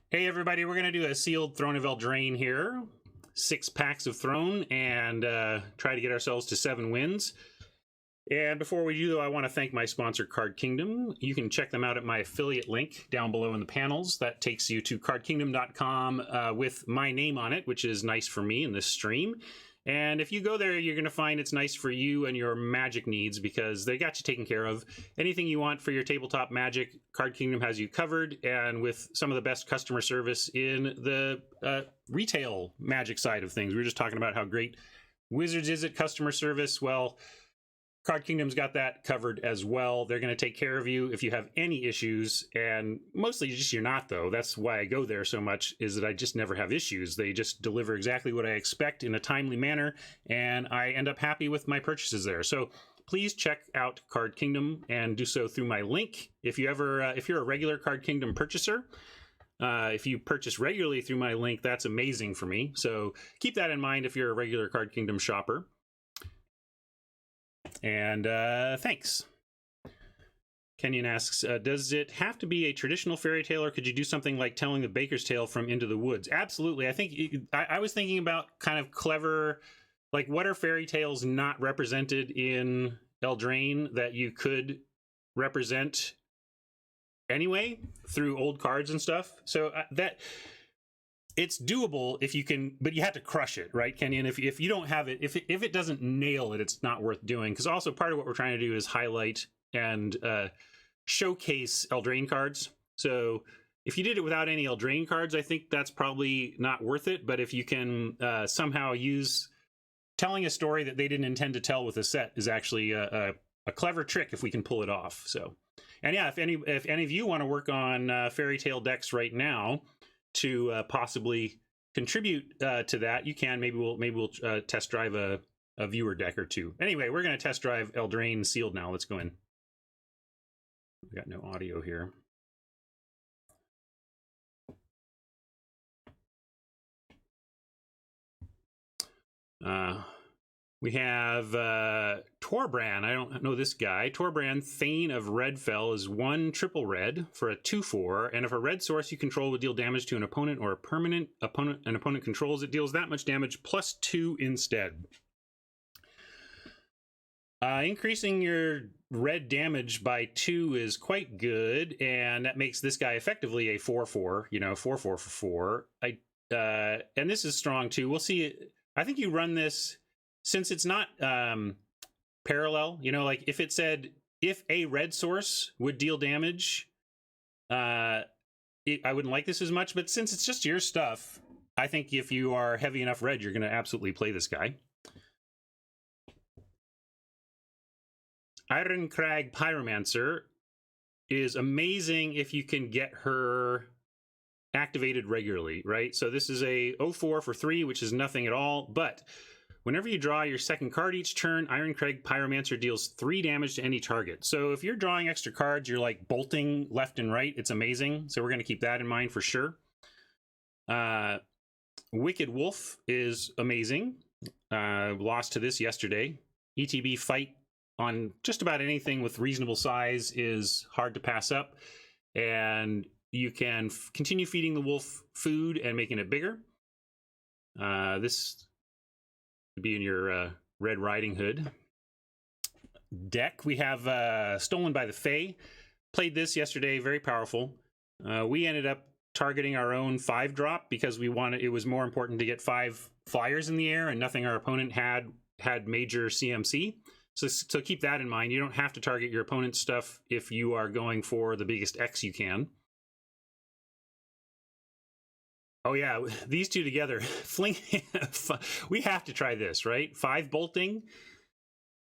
Hey everybody, we're going to do a sealed Throne of Eldraine here. 6 packs of Throne and try to get ourselves to 7 wins. And before we do, though, I want to thank my sponsor, Card Kingdom. You can check them out at my affiliate link down below in the panels. That takes you to cardkingdom.com with my name on it, which is nice for me in this stream. And if you go there, you're going to find it's nice for you and your Magic needs because they got you taken care of. Anything you want for your tabletop Magic, Card Kingdom has you covered, and with some of the best customer service in the retail Magic side of things. We were just talking about how great Wizards is at customer service. Well, Card Kingdom's got that covered as well. They're going to take care of you if you have any issues, and mostly just you're not, though. That's why I go there so much, is that I just never have issues. They just deliver exactly what I expect in a timely manner, and I end up happy with my purchases there. So please check out Card Kingdom and do so through my link. If you ever, if you're a regular Card Kingdom purchaser, if you purchase regularly through my link, that's amazing for me. So keep that in mind if you're a regular Card Kingdom shopper. And thanks. Kenyon asks, does it have to be a traditional fairy tale, or could you do something like telling the baker's tale from Into the Woods? Absolutely. I think I was thinking about kind of clever, like what are fairy tales not represented in Eldraine that you could represent anyway through old cards and stuff. So that it's doable if you can, but you have to crush it, right, Kenyon? If you don't have it, if it doesn't nail it, it's not worth doing. Because also part of what we're trying to do is highlight and showcase Eldraine cards. So if you did it without any Eldraine cards, I think that's probably not worth it. But if you can somehow use telling a story that they didn't intend to tell with a set is actually a clever trick if we can pull it off. So, and yeah, if any of you want to work on fairy tale decks right now to possibly contribute to that, you can. Maybe we'll test drive a viewer deck or two. Anyway, we're going to test drive Eldraine sealed now. Let's go in. We got no audio here. We have Torbran. I don't know this guy. Torbran, Thane of Redfell, is 1 triple red for a 2/4, and if a red source you control would deal damage to an opponent or a permanent an opponent controls, it deals that much damage plus 2 instead. Increasing your red damage by 2 is quite good, and that makes this guy effectively a 4/4. You know, 4/4 for 4. And this is strong too. We'll see. I think you run this. Since it's not parallel, you know, like if it said if a red source would deal damage, I wouldn't like this as much. But since it's just your stuff, I think if you are heavy enough red, you're going to absolutely play this guy. Ironcrag Pyromancer is amazing if you can get her activated regularly, right? So this is a 0/4 for 3, which is nothing at all, but whenever you draw your second card each turn, Ironcrag Pyromancer deals 3 damage to any target. So if you're drawing extra cards, you're like bolting left and right. It's amazing. So we're going to keep that in mind for sure. Wicked Wolf is amazing. Lost to this yesterday. ETB fight on just about anything with reasonable size is hard to pass up. And you can continue feeding the wolf food and making it bigger. This be in your Red Riding Hood deck. We have Stolen by the Fae. Played this yesterday, very powerful. We ended up targeting our own 5-drop because we wanted, it was more important to get 5 flyers in the air, and nothing our opponent had major CMC. So keep that in mind. You don't have to target your opponent's stuff if you are going for the biggest X you can. Oh yeah, these two together, fling. We have to try this, right? 5 bolting,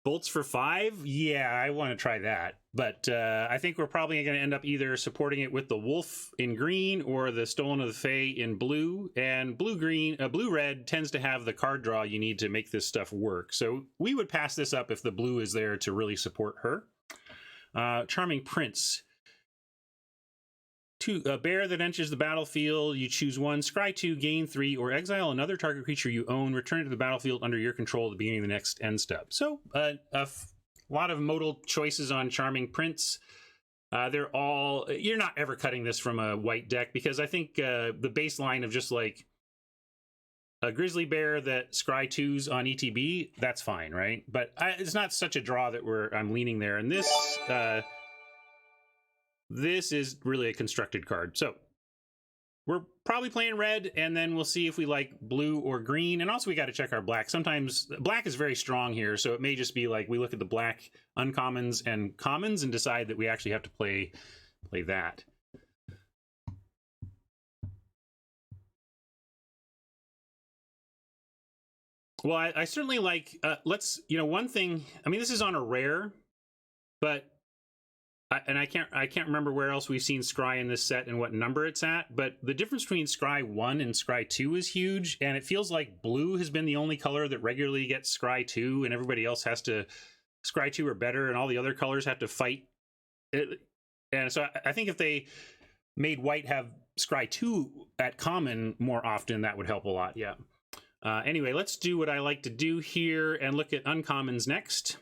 bolts for 5. Yeah, I want to try that. But I think we're probably going to end up either supporting it with the wolf in green or the Stolen of the Fae in blue. And blue-red tends to have the card draw you need to make this stuff work. So we would pass this up if the blue is there to really support her. Charming Prince. A bear that enters the battlefield, you choose 1, scry 2, gain 3, or exile another target creature you own, return it to the battlefield under your control at the beginning of the next end step. So a lot of modal choices on Charming Prince. They're all, you're not ever cutting this from a white deck, because I think the baseline of just like a Grizzly Bear that scry 2s on ETB, that's fine, right? But it's not such a draw that I'm leaning there. And this is really a constructed card. So we're probably playing red, and then we'll see if we like blue or green. And also we got to check our black. Sometimes black is very strong here, so it may just be like we look at the black uncommons and commons and decide that we actually have to play that. Well, I certainly like, one thing, I mean, this is on a rare, but I can't remember where else we've seen Scry in this set and what number it's at, but the difference between Scry 1 and Scry 2 is huge, and it feels like blue has been the only color that regularly gets Scry 2, and everybody else has to Scry 2 or better, and all the other colors have to fight it. And so I think if they made white have Scry 2 at common more often, that would help a lot, yeah. Anyway, let's do what I like to do here and look at uncommons next.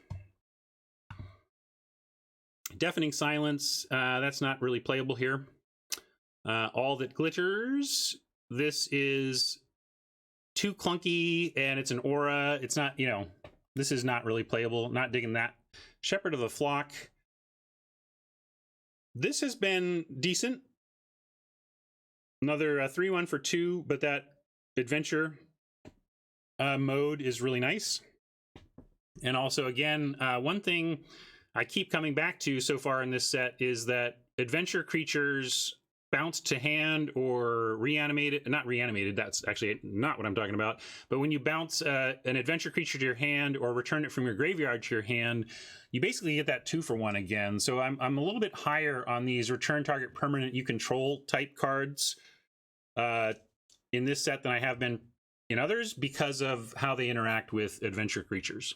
Deafening Silence, that's not really playable here. All That Glitters, this is too clunky, and it's an aura. It's not, this is not really playable. Not digging that. Shepherd of the Flock. This has been decent. Another 3-1 for 2, but that adventure mode is really nice. And also, again, one thing I keep coming back to so far in this set is that adventure creatures bounce to hand or reanimated, not reanimated, that's actually not what I'm talking about, but when you bounce an adventure creature to your hand or return it from your graveyard to your hand, you basically get that 2-for-1 again. So I'm a little bit higher on these return target permanent you control type cards in this set than I have been in others, because of how they interact with adventure creatures.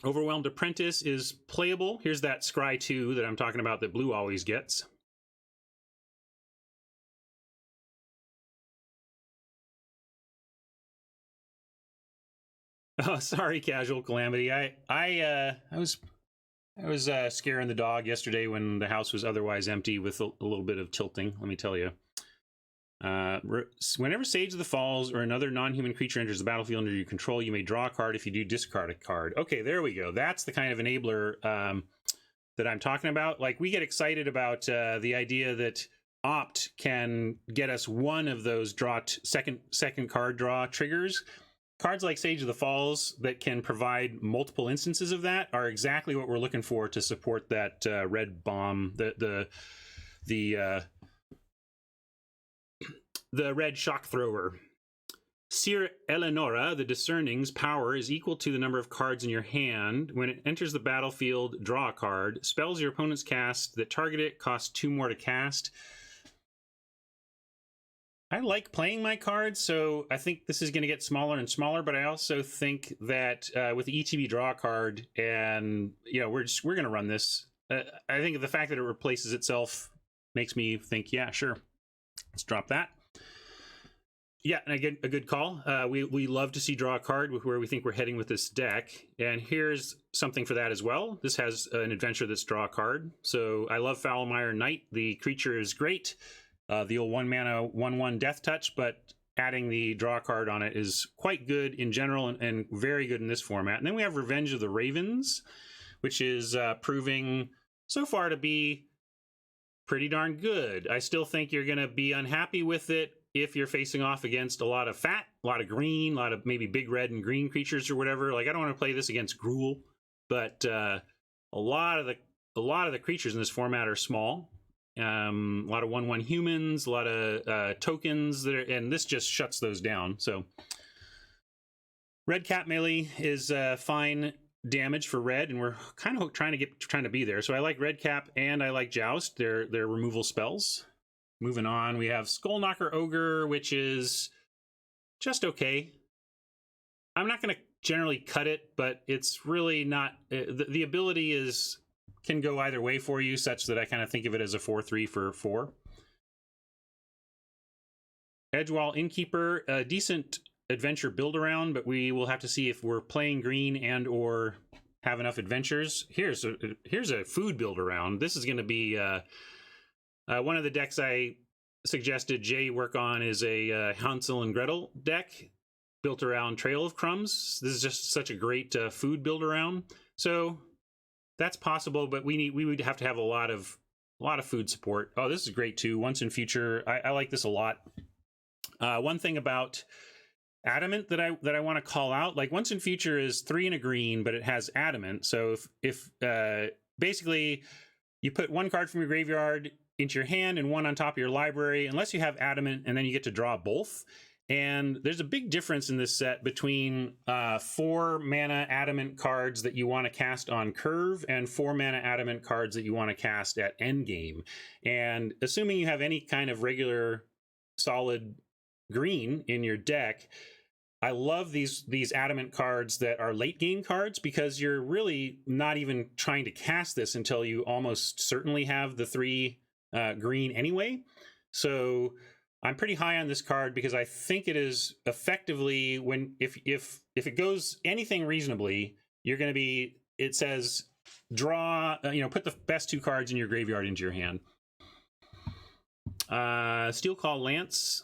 Overwhelmed Apprentice is playable. Here's that Scry 2 that I'm talking about that blue always gets. Oh, sorry, Casual Calamity. I was scaring the dog yesterday when the house was otherwise empty with a little bit of tilting, let me tell you. Whenever Sage of the Falls or another non-human creature enters the battlefield under your control, you may draw a card. If you do, discard a card. Okay, there we go. That's the kind of enabler that I'm talking about. Like, we get excited about the idea that Opt can get us one of those second card draw triggers. Cards like Sage of the Falls that can provide multiple instances of that are exactly what we're looking for to support that red bomb, the red shock thrower. Seer Eleonora, the Discerning's power is equal to the number of cards in your hand. When it enters the battlefield, draw a card. Spells your opponent's cast that target it cost 2 more to cast. I like playing my cards, so I think this is going to get smaller and smaller, but I also think that with the ETB draw card, and we're going to run this. I think the fact that it replaces itself makes me think, yeah, sure, let's drop that. Yeah, and again, a good call. We love to see draw a card with where we think we're heading with this deck. And here's something for that as well. This has an adventure that's draw a card. So I love Foulmire Knight. The creature is great. The old 1-mana 1/1 Death Touch, but adding the draw card on it is quite good in general and very good in this format. And then we have Revenge of the Ravens, which is proving so far to be pretty darn good. I still think you're going to be unhappy with it if you're facing off against a lot of fat, a lot of green, a lot of maybe big red and green creatures or whatever. Like, I don't want to play this against Gruul, but a lot of the creatures in this format are small. A lot of 1/1 humans, a lot of tokens that are, and this just shuts those down. So red cap melee is fine damage for red, and we're kind of trying to be there. So I like red cap and I like Joust. They're removal spells. Moving on, we have Skullknocker Ogre, which is just okay. I'm not going to generally cut it, but it's really not. The ability can go either way for you, such that I kind of think of it as a 4/3 for 4. Edgewall Innkeeper, a decent adventure build around, but we will have to see if we're playing green and or have enough adventures. Here's a food build around. This is going to be one of the decks I suggested Jay work on is a Hansel and Gretel deck built around Trail of Crumbs. This is just such a great food build around. So that's possible, but we would have to have a lot of food support. Oh, this is great too. Once in Future, I like this a lot. One thing about Adamant that I want to call out, like Once in Future is 3 and a green, but it has Adamant. So if basically you put one card from your graveyard into your hand and one on top of your library, unless you have Adamant, and then you get to draw both. And there's a big difference in this set between 4 mana Adamant cards that you want to cast on curve and 4 mana Adamant cards that you want to cast at endgame. And assuming you have any kind of regular solid green in your deck, I love these Adamant cards that are late game cards, because you're really not even trying to cast this until you almost certainly have the 3 green anyway. So I'm pretty high on this card because I think it is effectively, if it goes anything reasonably, you're going to be, it says draw, put the best 2 cards in your graveyard into your hand. Steel Call Lance,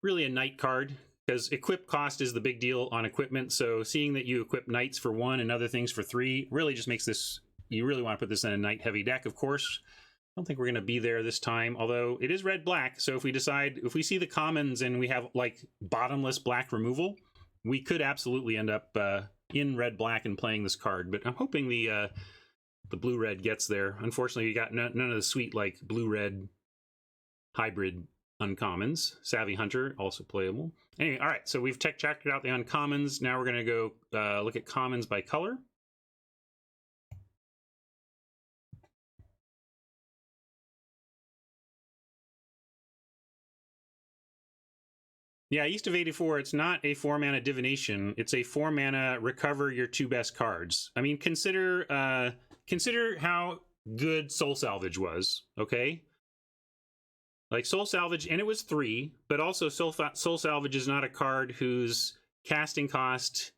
really a knight card, because equip cost is the big deal on equipment. So seeing that you equip knights for 1 and other things for 3 really just makes this, you really want to put this in a knight heavy deck. Of course, I don't think we're going to be there this time, although it is red black. So if we see the commons and we have like bottomless black removal, we could absolutely end up in red black and playing this card. But I'm hoping the blue red gets there. Unfortunately, you got none of the sweet like blue red hybrid uncommons. Savvy Hunter also playable. Anyway, all right, so we've checked out the uncommons. Now we're going to go look at commons by color. Yeah, East of 84, it's not a 4 mana divination. It's a 4 mana recover your 2 best cards. I mean, consider how good Soul Salvage was, okay? Like Soul Salvage, and it was 3, but also Soul Salvage is not a card whose casting cost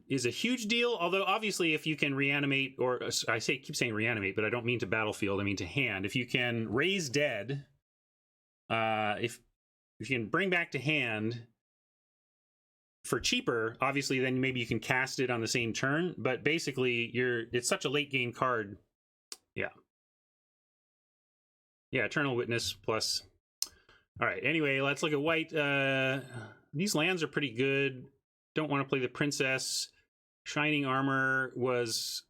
is a huge deal. Although obviously, if you can reanimate, or keep saying reanimate, but I don't mean to battlefield, I mean to hand. If you can raise dead, if you can bring back to hand for cheaper, obviously, then maybe you can cast it on the same turn. But basically, it's such a late game card. Yeah, Eternal Witness plus. All right, anyway, let's look at white. These lands are pretty good. Don't want to play the Princess. Shining Armor was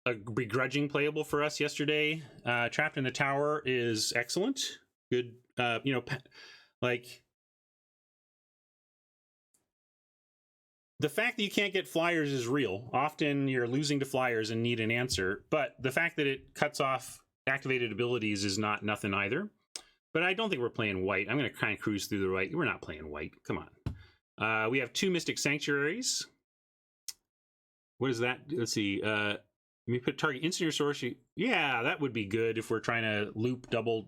a begrudging playable for us yesterday. Trapped in the Tower is excellent. Good, like the fact that you can't get flyers is real. Often you're losing to flyers and need an answer, but the fact that it cuts off activated abilities is not nothing either. But I don't think we're playing white. I'm going to kind of cruise through the white. We're not playing white. Come on. We have 2 Mystic Sanctuaries. What is that? Let's see. Let me put target instant or sorcery. Yeah, that would be good if we're trying to loop double,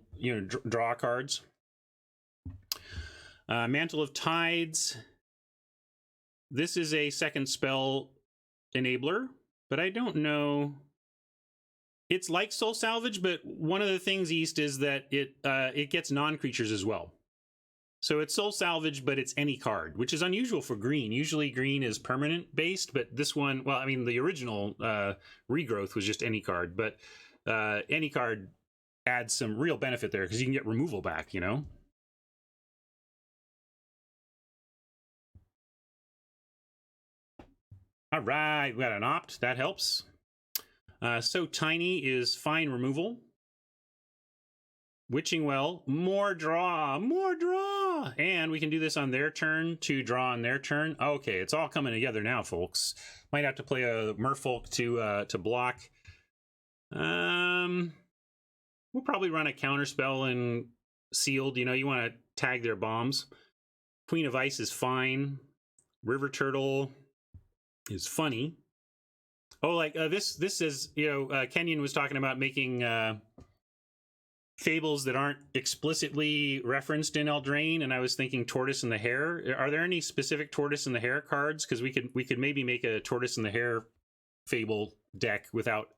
draw cards. Mantle of Tides. This is a second spell enabler, but I don't know. It's like Soul Salvage, but one of the things, East, is that it gets non-creatures as well. So it's Soul Salvage, but it's any card, which is unusual for green. Usually green is permanent based, but this one, well, I mean, the original Regrowth was just any card, but any card adds some real benefit there because you can get removal back, All right, we got an opt. That helps. So Tiny is fine removal. Witching Well, more draw. And we can do this on their turn to draw on their turn. Okay, it's all coming together now, folks. Might have to play a Merfolk to block. We'll probably run a counterspell and Sealed. You want to tag their bombs. Queen of Ice is fine. River Turtle is funny. Oh, like this is, Kenyon was talking about making fables that aren't explicitly referenced in Eldraine, and I was thinking Tortoise and the Hare. Are there any specific Tortoise and the Hare cards? Because we could maybe make a Tortoise and the Hare fable deck without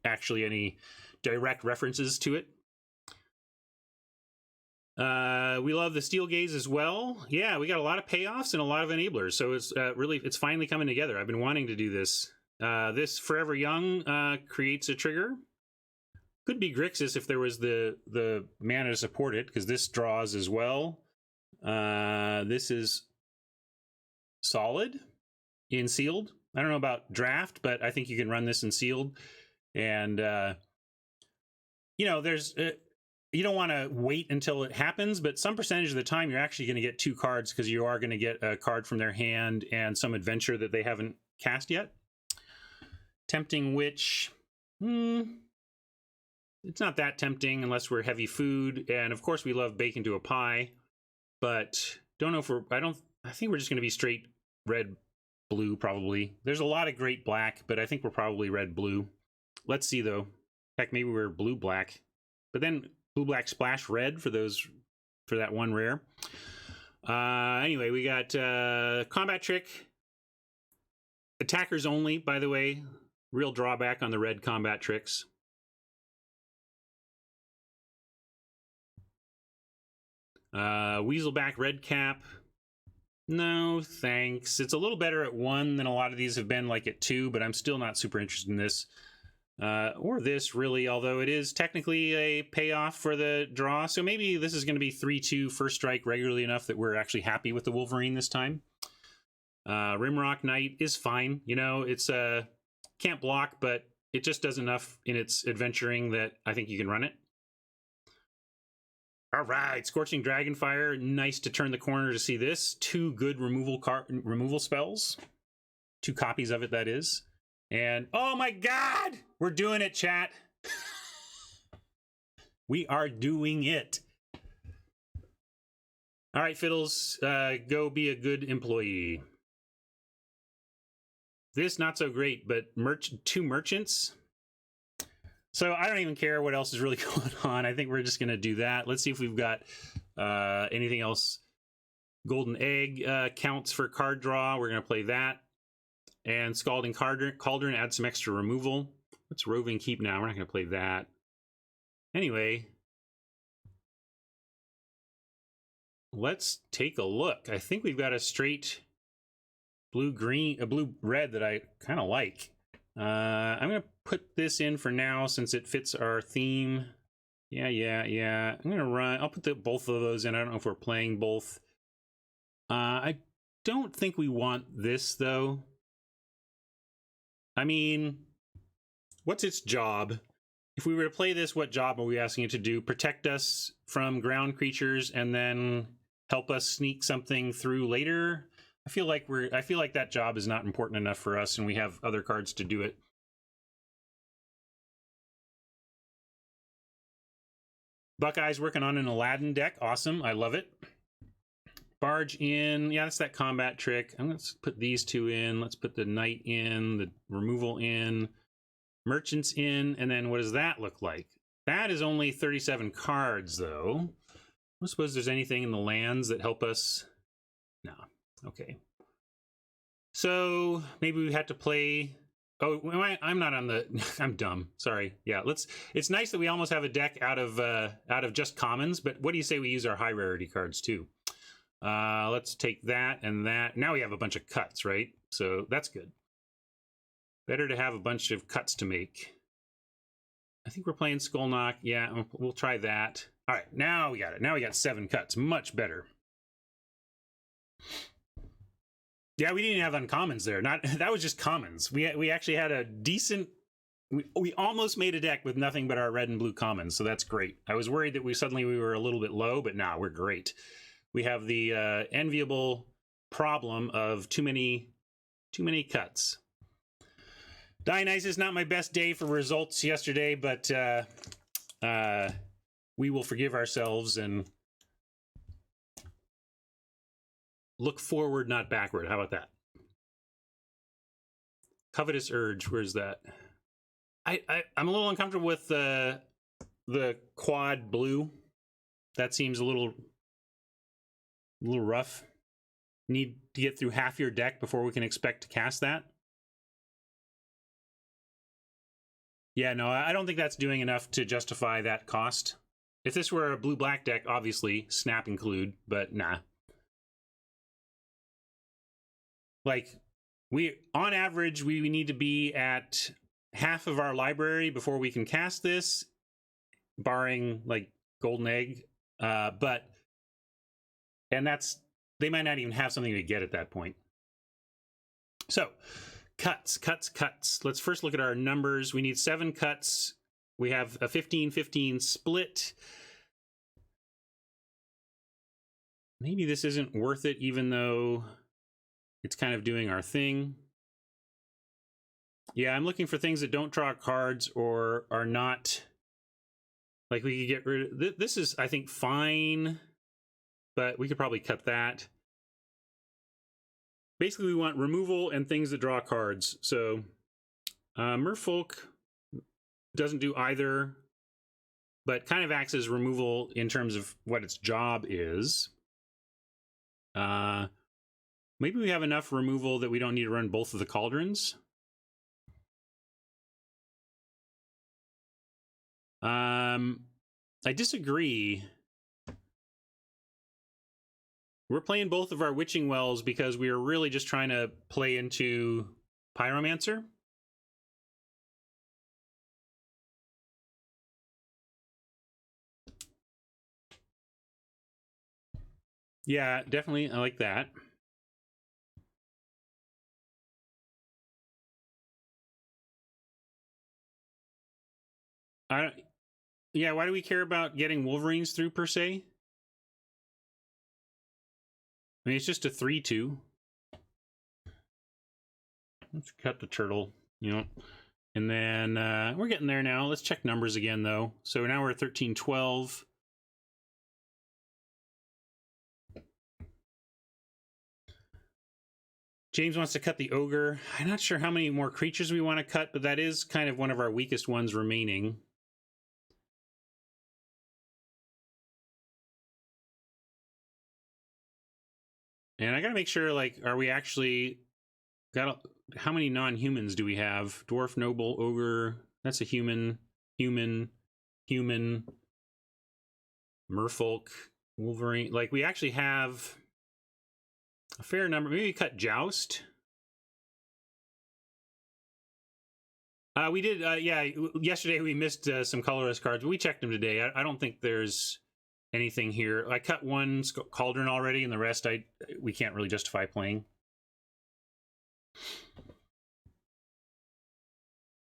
actually any direct references to it. We love the Steel Gaze as well. Yeah, we got a lot of payoffs and a lot of enablers, so it's it's finally coming together. I've been wanting to do this. This Forever Young creates a trigger. Could be Grixis if there was the mana to support it, because this draws as well. This is solid in sealed. I don't know about draft, but I think you can run this in sealed. And you know, there's you don't want to wait until it happens, but some percentage of the time you're actually going to get 2 cards, because you are going to get a card from their hand and some adventure that they haven't cast yet. Tempting Witch. It's not that tempting unless we're heavy food, and of course we love bake into a pie, but don't know if I think we're just going to be straight red blue probably. There's a lot of great black, but I think we're probably red blue. Let's see though. Heck, maybe we're blue black, but then blue black splash red for that one rare. Anyway, we got combat trick, attackers only, by the way. Real drawback on the red combat tricks. Weaselback red cap. No, thanks. It's a little better at 1 than a lot of these have been, like at 2, but I'm still not super interested in this. Or this, really, although it is technically a payoff for the draw. So maybe this is going to be 3-2 first strike regularly enough that we're actually happy with the Wolverine this time. Rimrock Knight is fine. You know, it's can't block, but it just does enough in its adventuring that I think you can run it. All right, Scorching Dragonfire. Nice to turn the corner to see this. 2 good removal spells. 2 copies of it, that is. And oh my God, we're doing it, chat. We are doing it. All right, Fiddles, go be a good employee. This, not so great, but 2 merchants. So I don't even care what else is really going on. I think we're just going to do that. Let's see if we've got anything else. Golden Egg counts for card draw. We're going to play that. And Scalding Cauldron adds some extra removal. What's Roving Keep now? We're not going to play that. Anyway, let's take a look. I think we've got a straight blue-red that I kind of like. I'm going to put this in for now since it fits our theme. Yeah. I'm going to run. I'll put both of those in. I don't know if we're playing both. I don't think we want this, though. I mean, what's its job? If we were to play this, what job are we asking it to do? Protect us from ground creatures and then help us sneak something through later? I feel like that job is not important enough for us, and we have other cards to do it. Buckeye's working on an Aladdin deck. Awesome. I love it. Barge in. Yeah, that's that combat trick. I'm going to put these 2 in. Let's put the Knight in, the removal in, Merchants in, and then what does that look like? That is only 37 cards, though. I don't suppose there's anything in the lands that help us. No. Okay. So maybe we had to play. Oh, I'm not on the. I'm dumb. Sorry. Yeah. It's nice that we almost have a deck out of just commons. But what do you say we use our high rarity cards too? Let's take that and that. Now we have a bunch of cuts, right? So that's good. Better to have a bunch of cuts to make. I think we're playing Skullknock. Yeah, we'll try that. All right. Now we got it. Now we got 7 cuts. Much better. Yeah, we didn't have uncommons there. That was just commons. We actually had a decent. We almost made a deck with nothing but our red and blue commons, so that's great. I was worried that we were a little bit low, but now we're great. We have the enviable problem of too many cuts. Dionysus, not my best day for results yesterday, but we will forgive ourselves and look forward, not backward. How about that? Covetous Urge, where's that? I'm a little uncomfortable with the quad blue. That seems a little rough. Need to get through half your deck before we can expect to cast that. Yeah, no, I don't think that's doing enough to justify that cost. If this were a blue-black deck, obviously, snap include, but nah. Like, on average, we need to be at half of our library before we can cast this, barring, like, Golden Egg. And they might not even have something to get at that point. So, cuts. Let's first look at our numbers. We need 7 cuts. We have a 15-15 split. Maybe this isn't worth it, even though it's kind of doing our thing. Yeah, I'm looking for things that don't draw cards or are not... Like, we could get rid of... This is, I think, fine, but we could probably cut that. Basically, we want removal and things that draw cards. So, Merfolk doesn't do either, but kind of acts as removal in terms of what its job is. Maybe we have enough removal that we don't need to run both of the cauldrons. I disagree. We're playing both of our Witching Wells because we are really just trying to play into Pyromancer. Yeah, definitely. I like that. Yeah, why do we care about getting Wolverines through, per se? I mean, it's just a 3-2. Let's cut the turtle, you know. And then we're getting there now. Let's check numbers again, though. So now we're at 13-12. James wants to cut the ogre. I'm not sure how many more creatures we want to cut, but that is kind of one of our weakest ones remaining. And I gotta make sure, like, are we actually how many non-humans do we have? Dwarf, noble, ogre. That's a human, merfolk, wolverine. Like, we actually have a fair number. Maybe cut joust. We did, yeah, yesterday we missed some colorless cards, but we checked them today. I don't think there's anything here. I cut one cauldron already, and the rest we can't really justify playing.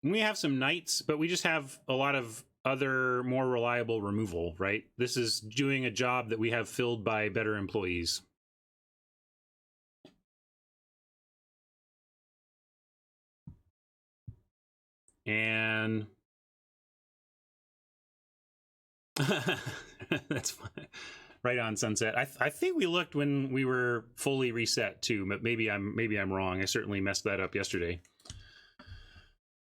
We have some knights, but we just have a lot of other more reliable removal, right? This is doing a job that we have filled by better employees. And that's fine. Right on, Sunset. I think we looked when we were fully reset too, but maybe I'm wrong. I certainly messed that up yesterday.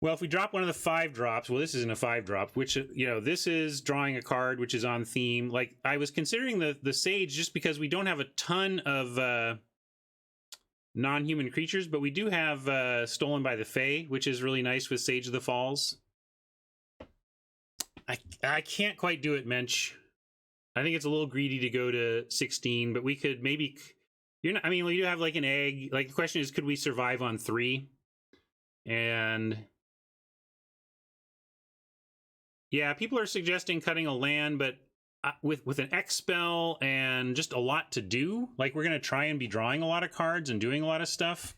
Well, if we drop one of the 5 drops, well, this isn't a 5 drop, which, you know, this is drawing a card which is on theme. Like, I was considering the Sage just because we don't have a ton of non-human creatures, but we do have Stolen by the Fae, which is really nice with Sage of the Falls. I can't quite do it, Mensch. I think it's a little greedy to go to 16, but we could maybe... I mean, we do have, like, an egg. Like, the question is, could we survive on 3? And... yeah, people are suggesting cutting a land, but with an X spell and just a lot to do, like, we're going to try and be drawing a lot of cards and doing a lot of stuff.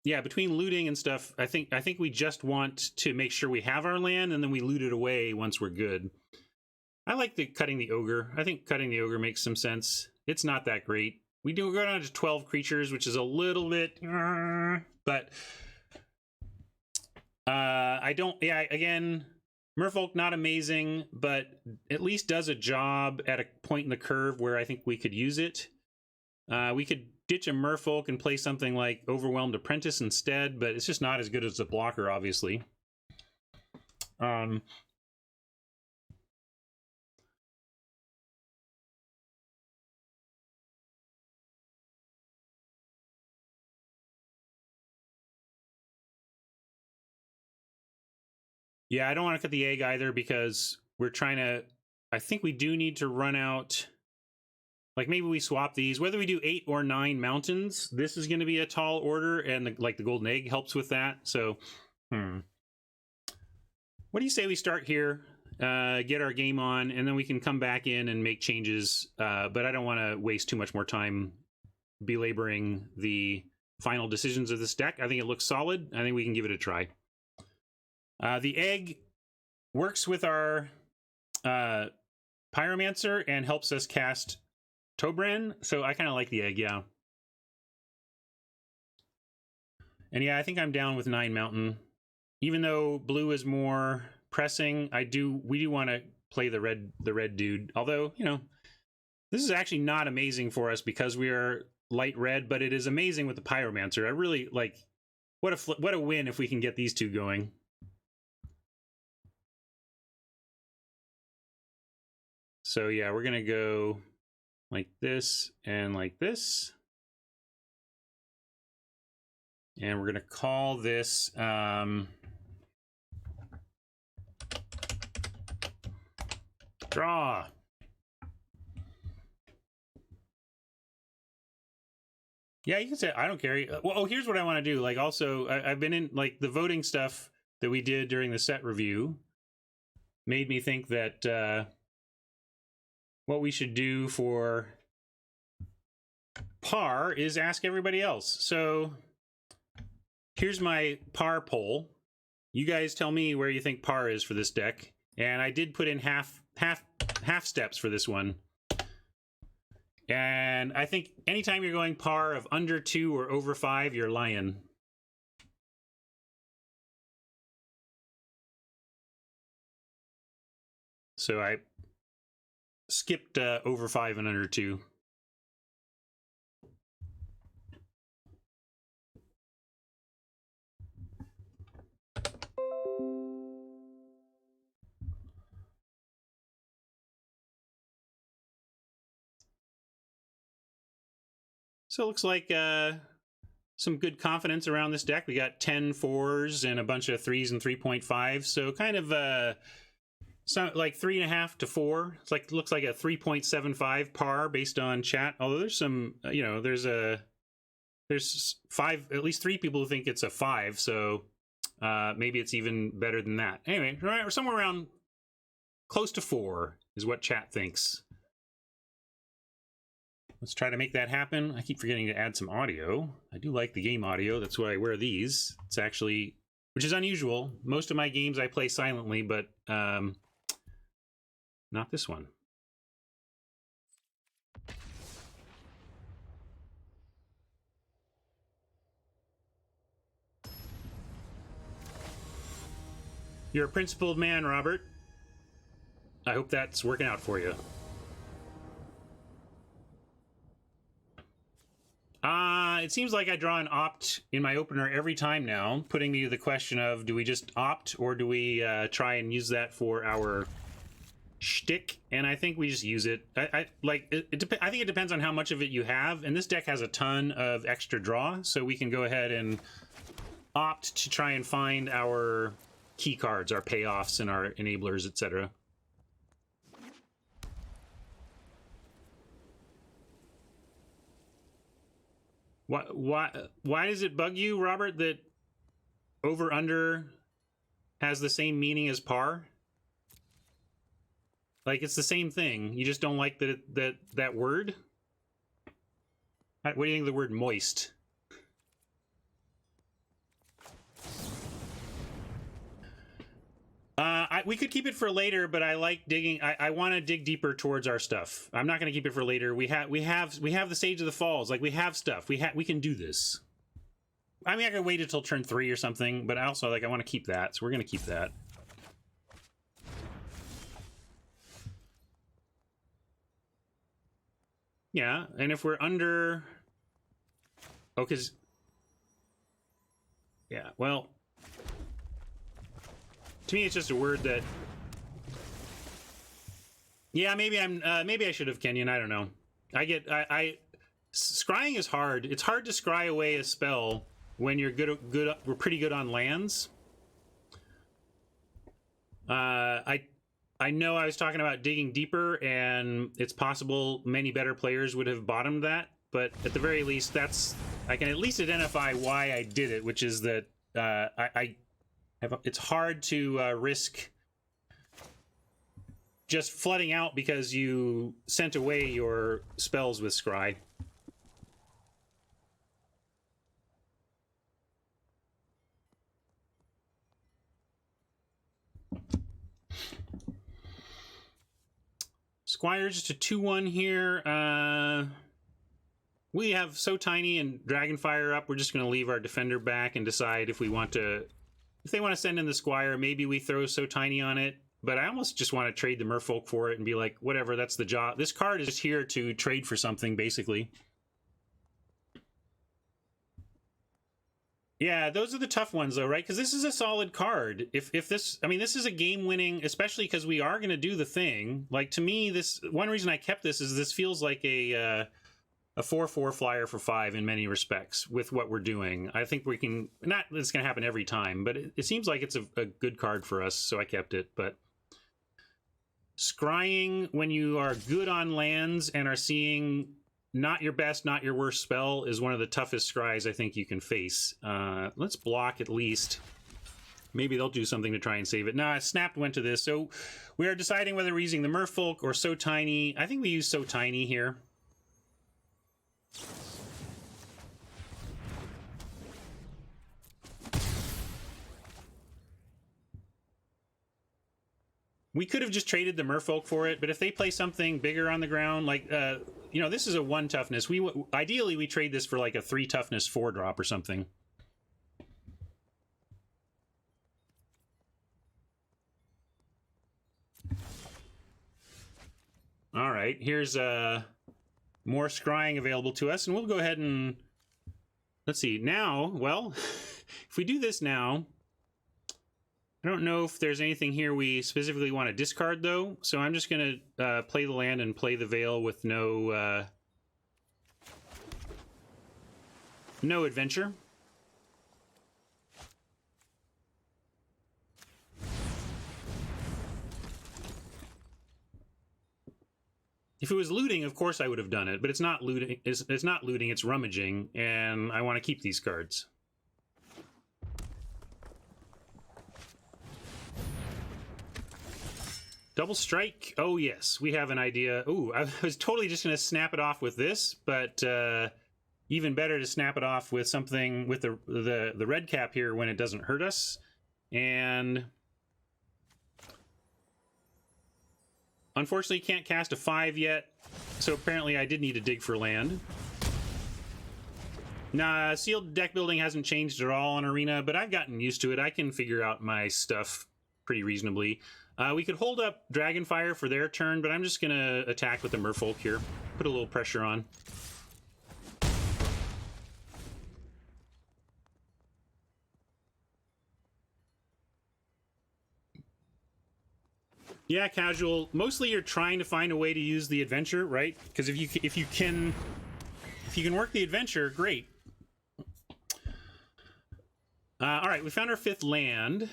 Yeah, between looting and stuff, I think we just want to make sure we have our land, and then we loot it away once we're good. I like cutting the ogre. I think cutting the ogre makes some sense. It's not that great. We do go down to 12 creatures, which is a little bit... but I don't... yeah, again, Merfolk, not amazing, but at least does a job at a point in the curve where I think we could use it. We could ditch a Merfolk and play something like Overwhelmed Apprentice instead, but it's just not as good as the blocker, obviously. Yeah, I don't want to cut the egg either because we're trying to... I think we do need to run out... Like, maybe we swap these. Whether we do 8 or 9 mountains, this is going to be a tall order, and the golden egg helps with that. So, what do you say we start here, get our game on, and then we can come back in and make changes. But I don't want to waste too much more time belaboring the final decisions of this deck. I think it looks solid. I think we can give it a try. The egg works with our Pyromancer and helps us cast Tobran, so I kind of like the egg, yeah. And yeah, I think I'm down with 9 mountain. Even though blue is more pressing, we do want to play the red dude. Although, you know, this is actually not amazing for us because we are light red, but it is amazing with the Pyromancer. I really like, what a win if we can get these two going. So yeah, we're gonna go like this and like this. And we're going to call this draw. Yeah, you can say, I don't care. Well, here's what I want to do. Like, also, I've been in, like, the voting stuff that we did during the set review made me think that what we should do for par is ask everybody else. So here's my par poll. You guys tell me where you think par is for this deck. And I did put in half steps for this one. And I think anytime you're going par of under 2 or over 5, you're lying. So I skipped over 5 and under 2. So it looks like some good confidence around this deck. We got 10 4s and a bunch of 3s and 3.5. So kind of like 3.5 to 4. It's like, looks like a 3.75 par based on chat. Although there's some, you know, there's at least 3 people who think it's a 5. So maybe it's even better than that. Anyway, we're somewhere around close to 4 is what chat thinks. Let's try to make that happen. I keep forgetting to add some audio. I do like the game audio. That's why I wear these. It's actually, which is unusual. Most of my games I play silently, but not this one. You're a principled man, Robert. I hope that's working out for you. It seems like I draw an opt in my opener every time now, putting me to the question of, do we just opt or do we try and use that for our shtick? And I think we just use it. I think it depends on how much of it you have, and this deck has a ton of extra draw, so we can go ahead and opt to try and find our key cards, our payoffs, and our enablers, etc. Why does it bug you, Robert, that over under has the same meaning as par? Like, it's the same thing. You just don't like that word? What do you think of the word moist? We could keep it for later, but I like digging. I want to dig deeper towards our stuff. I'm not going to keep it for later. We have the Sage of the Falls. Like, we have stuff. We can do this. I mean, I could wait until turn 3 or something, but also, like, I want to keep that, so we're going to keep that. Yeah, and if we're under... Oh, because... Yeah, well... To me, it's just a word that... Yeah, maybe maybe I should have Kenyan, I don't know. Scrying is hard. It's hard to scry away a spell when you're we're pretty good on lands. I know I was talking about digging deeper, and it's possible many better players would have bottomed that, but at the very least, I can at least identify why I did it, which is that it's hard to risk just flooding out because you sent away your spells with Scry. Squire's just a 2-1 here. We have So Tiny and Dragonfire up. We're just going to leave our Defender back and decide if we want to... If they want to send in the Squire, maybe we throw So Tiny on it. But I almost just want to trade the Merfolk for it and be like, whatever, that's the job. This card is just here to trade for something, basically. Yeah, those are the tough ones, though, right? Because this is a solid card. If this... I mean, this is a game-winning, especially because we are going to do the thing. Like, to me, this... One reason I kept this is this feels like a 4/4 flyer for 5 in many respects with what we're doing. I think we can... Not that it's going to happen every time, but it seems like it's a good card for us, so I kept it. But scrying when you are good on lands and are seeing not your best, not your worst spell is one of the toughest scries I think you can face. Let's block at least. Maybe they'll do something to try and save it. Nah, Snapped went to this. So we are deciding whether we're using the Merfolk or So Tiny. I think we use So Tiny here. We could have just traded the Merfolk for it, but if they play something bigger on the ground, like, you know, this is a 1 toughness. Ideally, we trade this for like a 3 toughness 4-drop or something. All right, here's more scrying available to us, and we'll go ahead and... Let's see, now, well, if we do this now... I don't know if there's anything here we specifically want to discard, though, so I'm just going to play the land and play the Veil with no adventure. If it was looting, of course I would have done it, but it's not looting. It's not looting, it's rummaging, and I want to keep these cards. Double strike. Oh, yes. We have an idea. Ooh, I was totally just going to snap it off with this, but even better to snap it off with something with the red cap here when it doesn't hurt us. And unfortunately, can't cast a 5 yet, so apparently I did need to dig for land. Nah, sealed deck building hasn't changed at all on Arena, but I've gotten used to it. I can figure out my stuff pretty reasonably. We could hold up Dragonfire for their turn, but I'm just going to attack with the Merfolk here. Put a little pressure on. Yeah, casual. Mostly you're trying to find a way to use the adventure, right? Because if you can work the adventure, great. All right, we found our 5th land.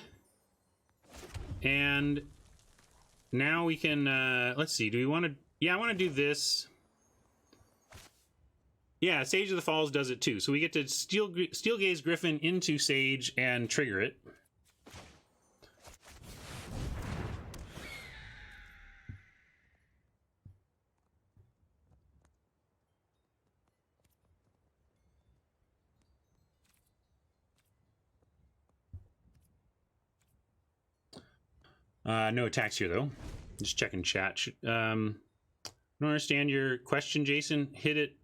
And now we can, let's see, do we want to, yeah, I want to do this. Yeah, Sage of the Falls does it too. So we get to Steel Gaze Griffin into Sage and trigger it. No attacks here, though. Just checking chat. I don't understand your question, Jason. Hit it.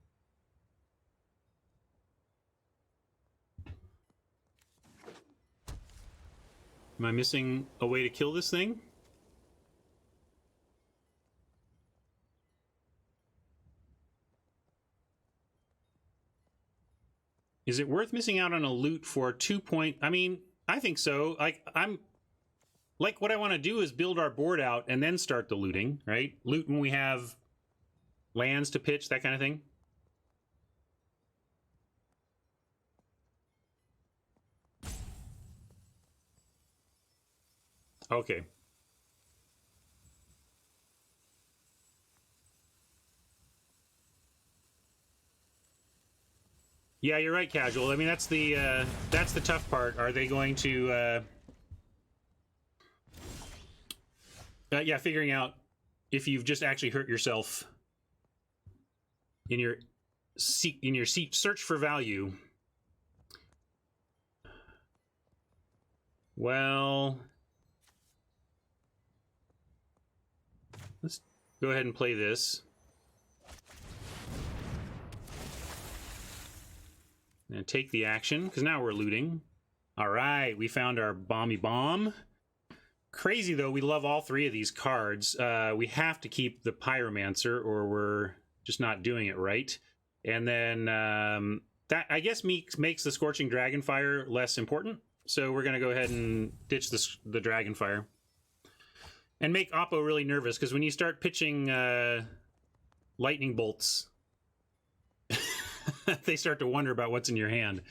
Am I missing a way to kill this thing? Is it worth missing out on a loot for 2 point? I mean, I think so. Like, what I want to do is build our board out and then start the looting, right? Loot when we have lands to pitch, that kind of thing. Okay. Yeah, you're right, Casual. I mean, that's the tough part. Are they going to yeah, figuring out if you've just actually hurt yourself in your search for value. Well, let's go ahead and play this. And take the action, because now we're looting. All right, we found our bomby bomb. Crazy, though, we love all three of these cards. We have to keep the Pyromancer, or we're just not doing it right. And then that, I guess, makes the Scorching Dragonfire less important. So we're going to go ahead and ditch the Dragonfire. And make Oppo really nervous, because when you start pitching lightning bolts, they start to wonder about what's in your hand.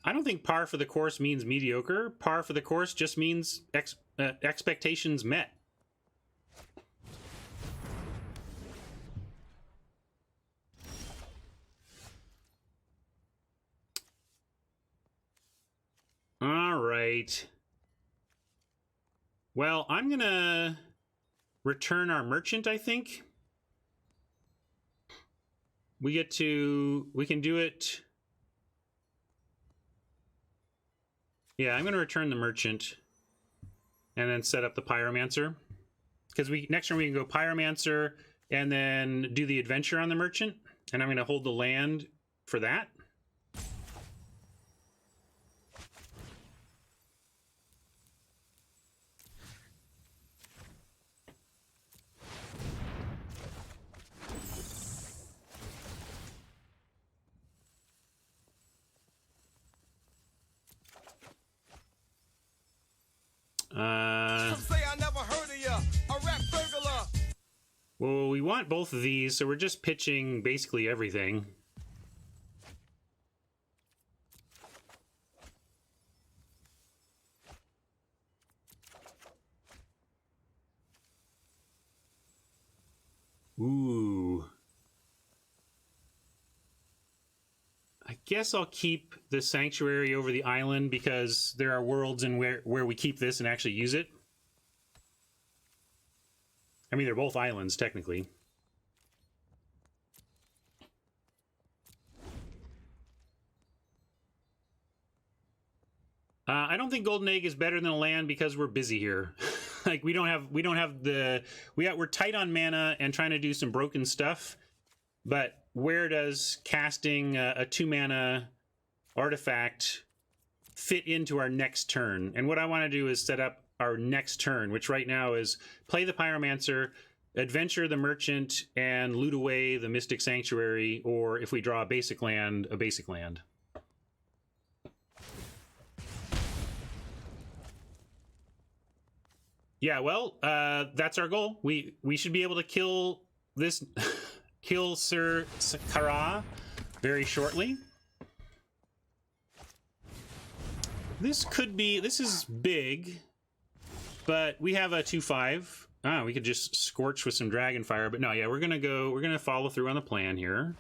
I don't think par for the course means mediocre. Par for the course just means expectations met. All right. Well, I'm going to return our merchant, I think. We can do it. Yeah, I'm going to return the merchant and then set up the Pyromancer. Because next turn we can go Pyromancer and then do the adventure on the merchant. And I'm going to hold the land for that. Well, we want both of these, so we're just pitching basically everything. Ooh. I guess I'll keep the Sanctuary over the island because there are worlds in where we keep this and actually use it. I mean, they're both islands, technically. I don't think Golden Egg is better than a land because we're busy here. Like we're tight on mana and trying to do some broken stuff. But where does casting a 2-mana artifact fit into our next turn? And what I want to do is set up our next turn, which right now is play the Pyromancer, adventure the merchant, and loot away the Mystic Sanctuary, or if we draw a basic land, a basic land. Yeah, well, that's our goal. We should be able to kill this, kill Sir Sakara very shortly. This is big, but we have a 2/5. Ah, we could just Scorch with some Dragonfire, but no, yeah, we're gonna follow through on the plan here.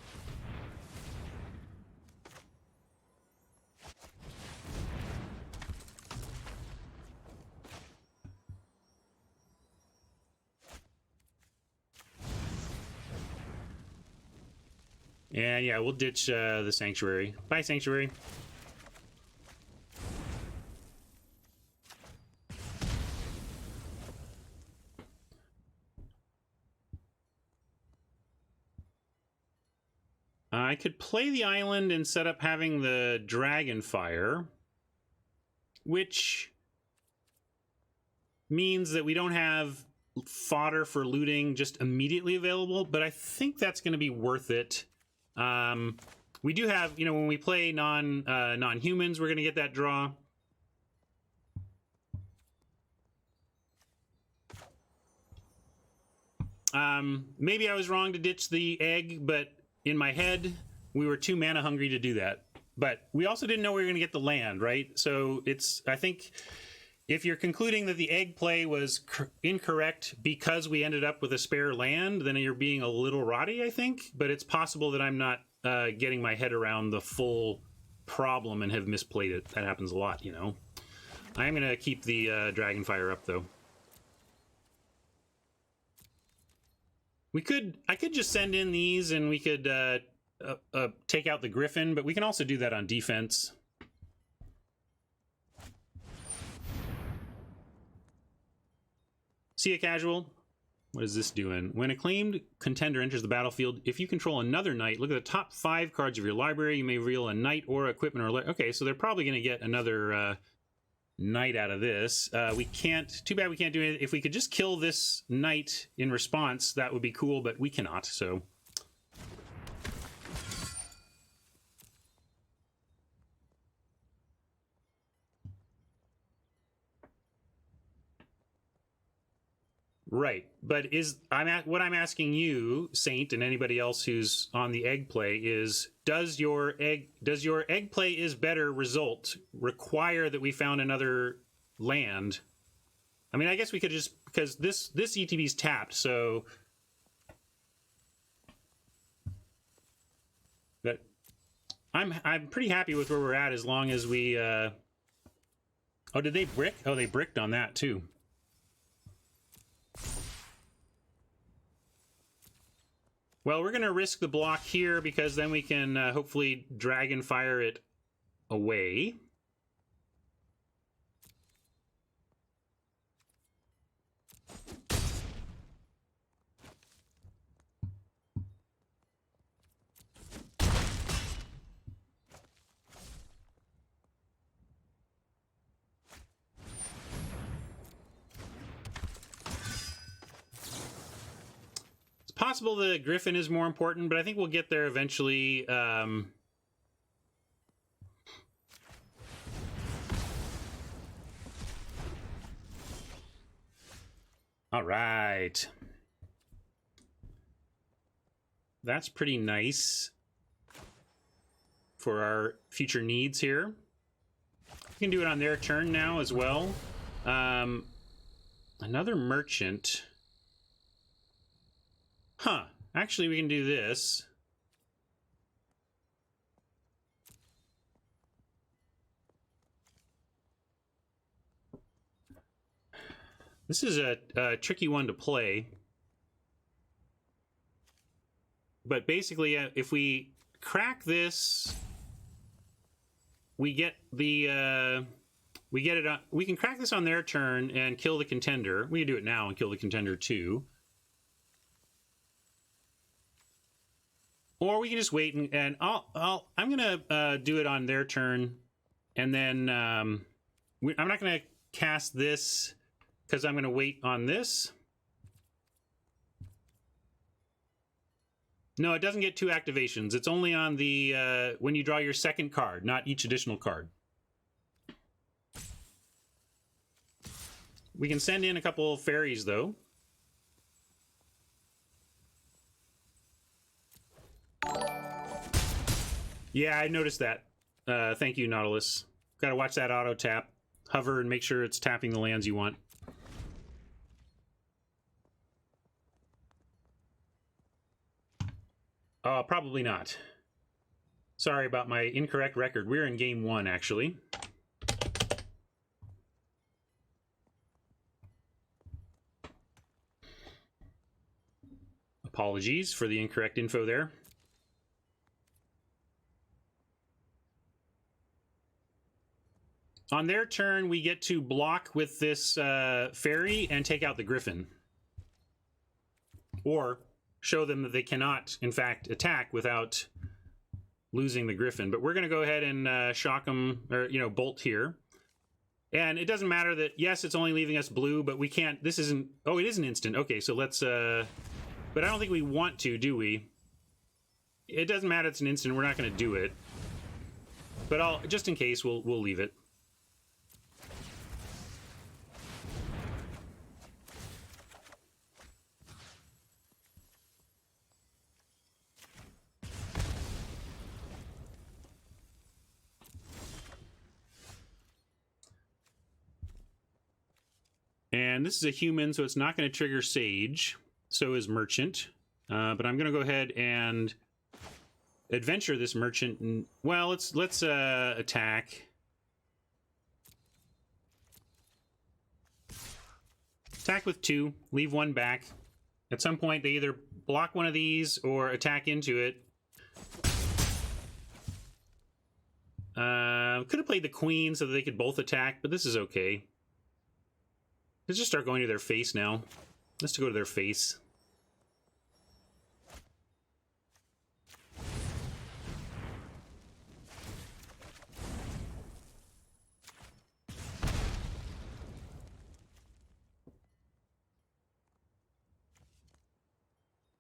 And yeah, we'll ditch the Sanctuary. Bye, Sanctuary. I could play the island and set up having the Dragonfire, which means that we don't have fodder for looting just immediately available, but I think that's going to be worth it. We do have, you know, when we play non-humans, we're going to get that draw. Maybe I was wrong to ditch the egg, but in my head, we were too mana hungry to do that. But we also didn't know we were going to get the land, right? So it's, I think, if you're concluding that the egg play was incorrect because we ended up with a spare land, then you're being a little rotty, I think. But it's possible that I'm not getting my head around the full problem and have misplayed it. That happens a lot, you know. I am going to keep the Dragonfire up, though. I could just send in these and we could take out the Griffin, but we can also do that on defense. See a casual? What is this doing? When a claimed contender enters the battlefield, if you control another knight, look at the top 5 cards of your library. You may reveal a knight or equipment or... Okay, so they're probably going to get another knight out of this. We can't... Too bad we can't do it. If we could just kill this knight in response, that would be cool, but we cannot, so... Right, but what I'm asking you, Saint, and anybody else who's on the egg play is, does your egg play is better result require that we found another land? I mean, I guess we could just, because this ETB's tapped, so but I'm pretty happy with where we're at as long as we oh, did they brick? Oh, they bricked on that too. Well, we're going to risk the block here because then we can hopefully Dragonfire it away. Possible the Griffin is more important, but I think we'll get there eventually. All right. That's pretty nice for our future needs here. We can do it on their turn now as well. Another merchant. Huh. Actually, we can do this. This is a tricky one to play. But basically, if we crack this, we get the... we get it on... We can crack this on their turn and kill the contender. We can do it now and kill the contender too. Or we can just wait and I'm gonna do it on their turn, and then I'm not gonna cast this because I'm gonna wait on this. No, it doesn't get 2 activations. It's only on the when you draw your second card, not each additional card. We can send in a couple of fairies though. Yeah, I noticed that. Thank you, Nautilus. Gotta watch that auto tap. Hover and make sure it's tapping the lands you want. Probably not. Sorry about my incorrect record. We're in game 1, actually. Apologies for the incorrect info there. On their turn, we get to block with this fairy and take out the Griffin. Or show them that they cannot, in fact, attack without losing the Griffin. But we're going to go ahead and shock him, or, you know, bolt here. And it doesn't matter that, yes, it's only leaving us blue, but we can't, this isn't, oh, it is an instant. Okay, so let's, but I don't think we want to, do we? It doesn't matter, it's an instant, we're not going to do it. But just in case, we'll leave it. And this is a human, so it's not going to trigger Sage. So is Merchant. But I'm going to go ahead and adventure this Merchant. And, well, let's attack. Attack with 2. Leave 1 back. At some point, they either block one of these or attack into it. Could have played the Queen so that they could both attack, but this is okay. Let's just start going to their face now. Let's go to their face.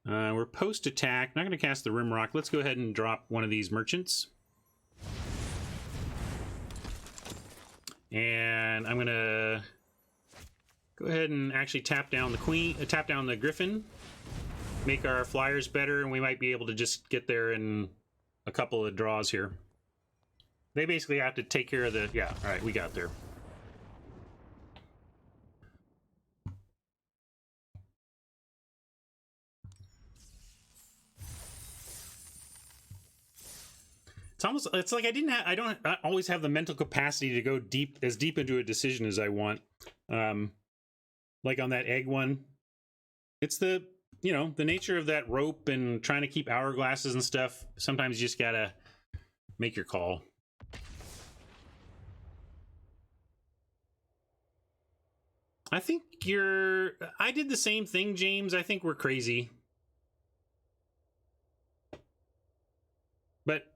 We're post-attack. Not going to cast the Rimrock. Let's go ahead and drop one of these merchants. And I'm going to go ahead and actually tap down the Queen, tap down the Griffin, make our flyers better, and we might be able to just get there in a couple of draws here. They basically have to take care of the... Yeah, all right, we got there. It's like I don't always have the mental capacity to go as deep into a decision as I want. Like on that egg one, it's the, you know, the nature of that rope and trying to keep hourglasses and stuff. Sometimes you just gotta make your call. I think I did the same thing, James. I think we're crazy. But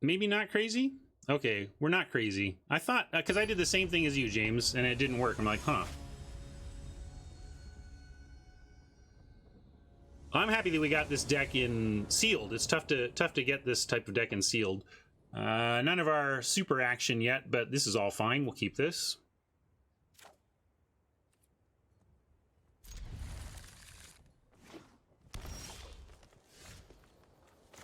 maybe not crazy? Okay, we're not crazy. I thought, because I did the same thing as you, James, and it didn't work. I'm like, huh. I'm happy that we got this deck in sealed. It's tough to get this type of deck in sealed. None of our super action yet, but this is all fine. We'll keep this.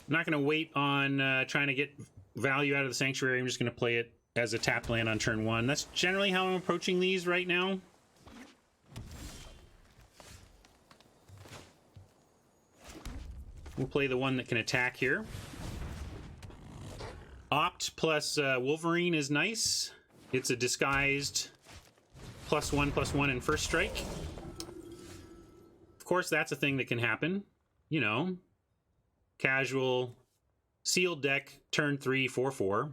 I'm not going to wait on trying to get value out of the Sanctuary. I'm just going to play it as a tap land on turn 1. That's generally how I'm approaching these right now. We'll play the one that can attack here. Opt plus Wolverine is nice. It's a disguised +1/+1 in first strike. Of course, that's a thing that can happen. You know, casual sealed deck, turn 3, 4/4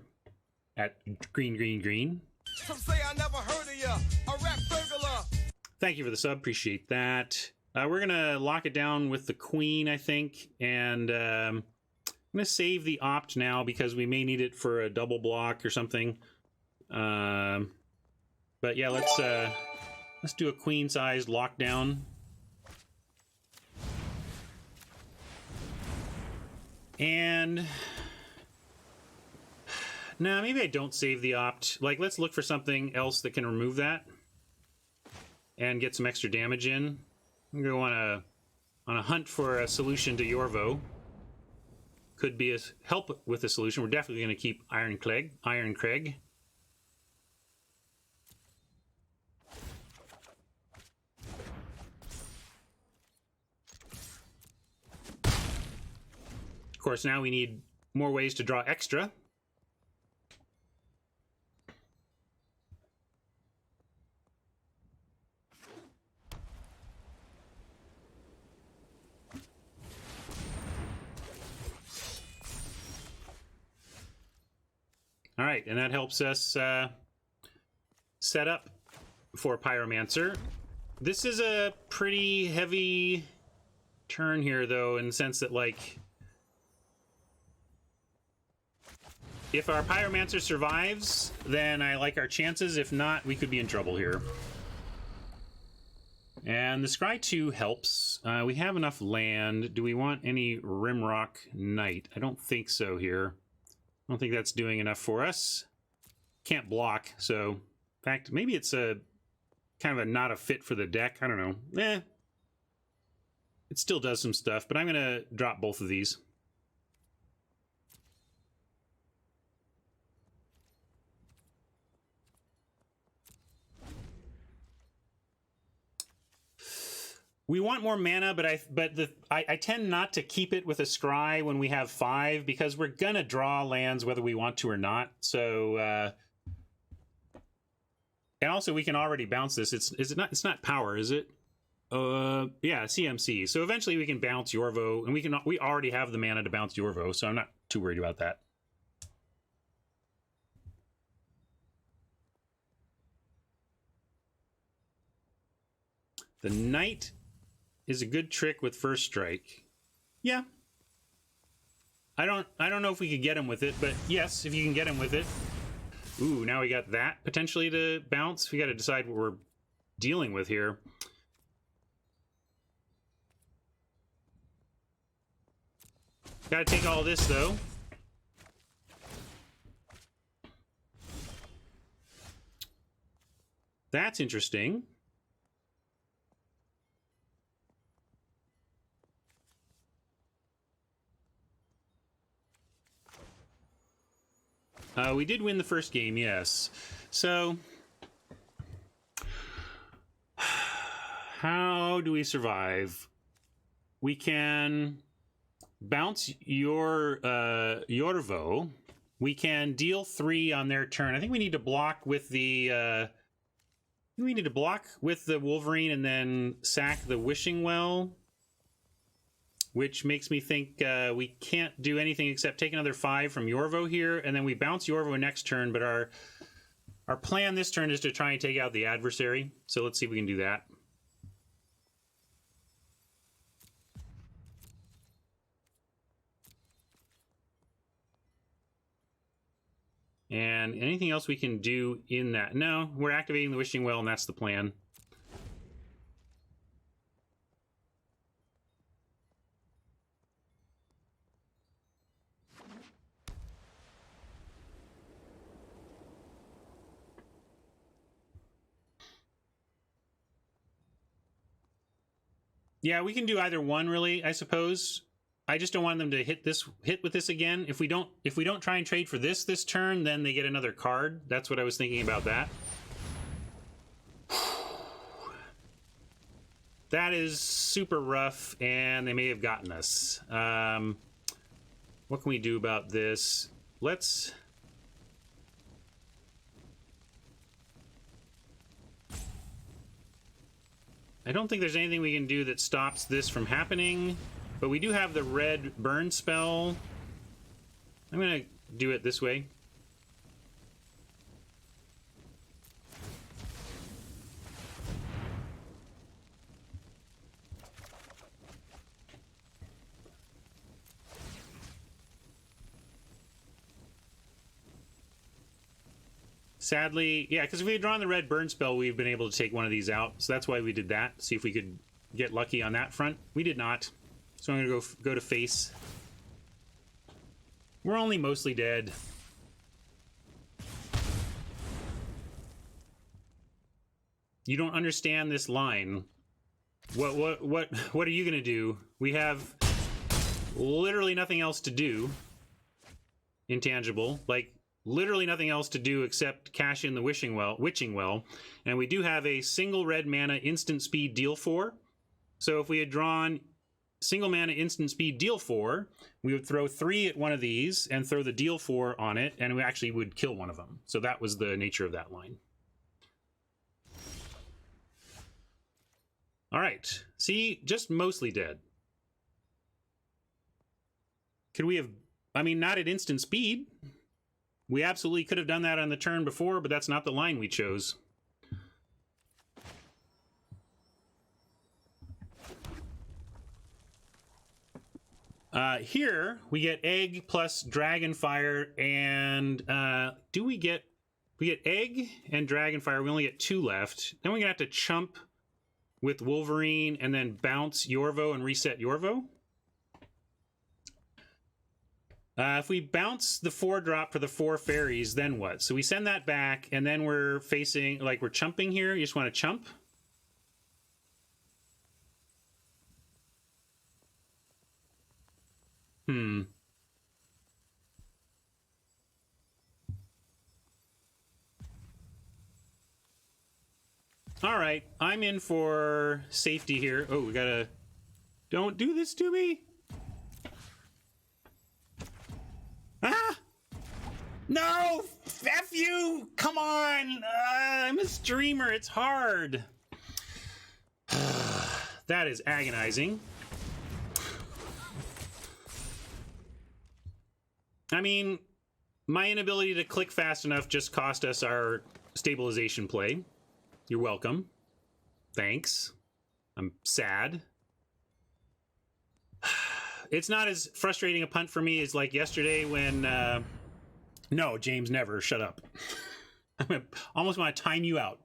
at green. Some say I never heard of ya, a rap burglar. Thank you for the sub, appreciate that. We're gonna lock it down with the Queen, I think, and I'm gonna save the Opt now because we may need it for a double block or something. But yeah, let's do a Queen-sized lockdown. And nah, maybe I don't save the Opt. Like, let's look for something else that can remove that and get some extra damage in. I'm going to on a hunt for a solution to Yorvo. Could be a help with a solution. We're definitely going to keep Iron Craig. Of course, now we need more ways to draw extra. All right, and that helps us set up for Pyromancer. This is a pretty heavy turn here, though, in the sense that, like, If our Pyromancer survives, then I like our chances. If not, we could be in trouble here. And the Scry 2 helps. We have enough land. Do we want any Rimrock Knight? I don't think so here. I don't think that's doing enough for us. Can't block, so... In fact, maybe it's a kind of a not a fit for the deck. I don't know. It still does some stuff, but I'm going to drop both of these. We want more mana, but I tend not to keep it with a scry when we have 5 because we're gonna draw lands whether we want to or not. So, and also we can already bounce this. It's not power, is it? Yeah, CMC. So eventually we can bounce Yorvo, and we already have the mana to bounce Yorvo, so I'm not too worried about that. The Knight is a good trick with first strike. Yeah. I don't know if we could get him with it, but yes, if you can get him with it. Ooh, now we got that potentially to bounce. We got to decide what we're dealing with here. Got to take all this though. That's interesting. We did win the first game, yes. So, how do we survive? We can bounce your Yorvo. We can deal 3 on their turn. I think we need to block with the Wolverine and then sack the Wishing Well. Which makes me think we can't do anything except take another 5 from Yorvo here, and then we bounce Yorvo next turn, but our plan this turn is to try and take out the adversary. So let's see if we can do that. And anything else we can do in that? No, we're activating the Wishing Well, and that's the plan. Yeah, we can do either one, really, I suppose. I just don't want them to hit with this again. If we don't try and trade for this turn, then they get another card. That's what I was thinking about that. That is super rough, and they may have gotten us. What can we do about this? Let's... I don't think there's anything we can do that stops this from happening, but we do have the red burn spell. I'm going to do it this way. Sadly, yeah, because if we had drawn the red burn spell, we've been able to take one of these out. So that's why we did that. See if we could get lucky on that front. We did not. So I'm going to go to face. We're only mostly dead. You don't understand this line. What are you going to do? We have literally nothing else to do. Intangible. Like, literally nothing else to do except cash in the Witching Well, and we do have a single red mana instant speed deal 4. So if we had drawn single mana instant speed deal 4, we would throw 3 at one of these and throw the deal 4 on it, and we actually would kill one of them. So that was the nature of that line. All right, see, just mostly dead. Could we have, I mean, not at instant speed. We absolutely could have done that on the turn before, but that's not the line we chose. Here we get egg plus dragonfire, and we get egg and dragonfire. We only get 2 left. Then we're gonna have to chump with Wolverine and then bounce Yorvo and reset Yorvo. If we bounce the 4-drop for the 4 fairies, then what? So we send that back, and then we're facing, like, we're chumping here. You just want to chump. All right, I'm in for safety here. Oh, we gotta... Don't do this to me! Ah! No! F you! Come on! I'm a streamer, it's hard! That is agonizing. I mean, my inability to click fast enough just cost us our stabilization play. You're welcome. Thanks. I'm sad. It's not as frustrating a punt for me as like yesterday when... No, James, never. Shut up. I almost want to time you out.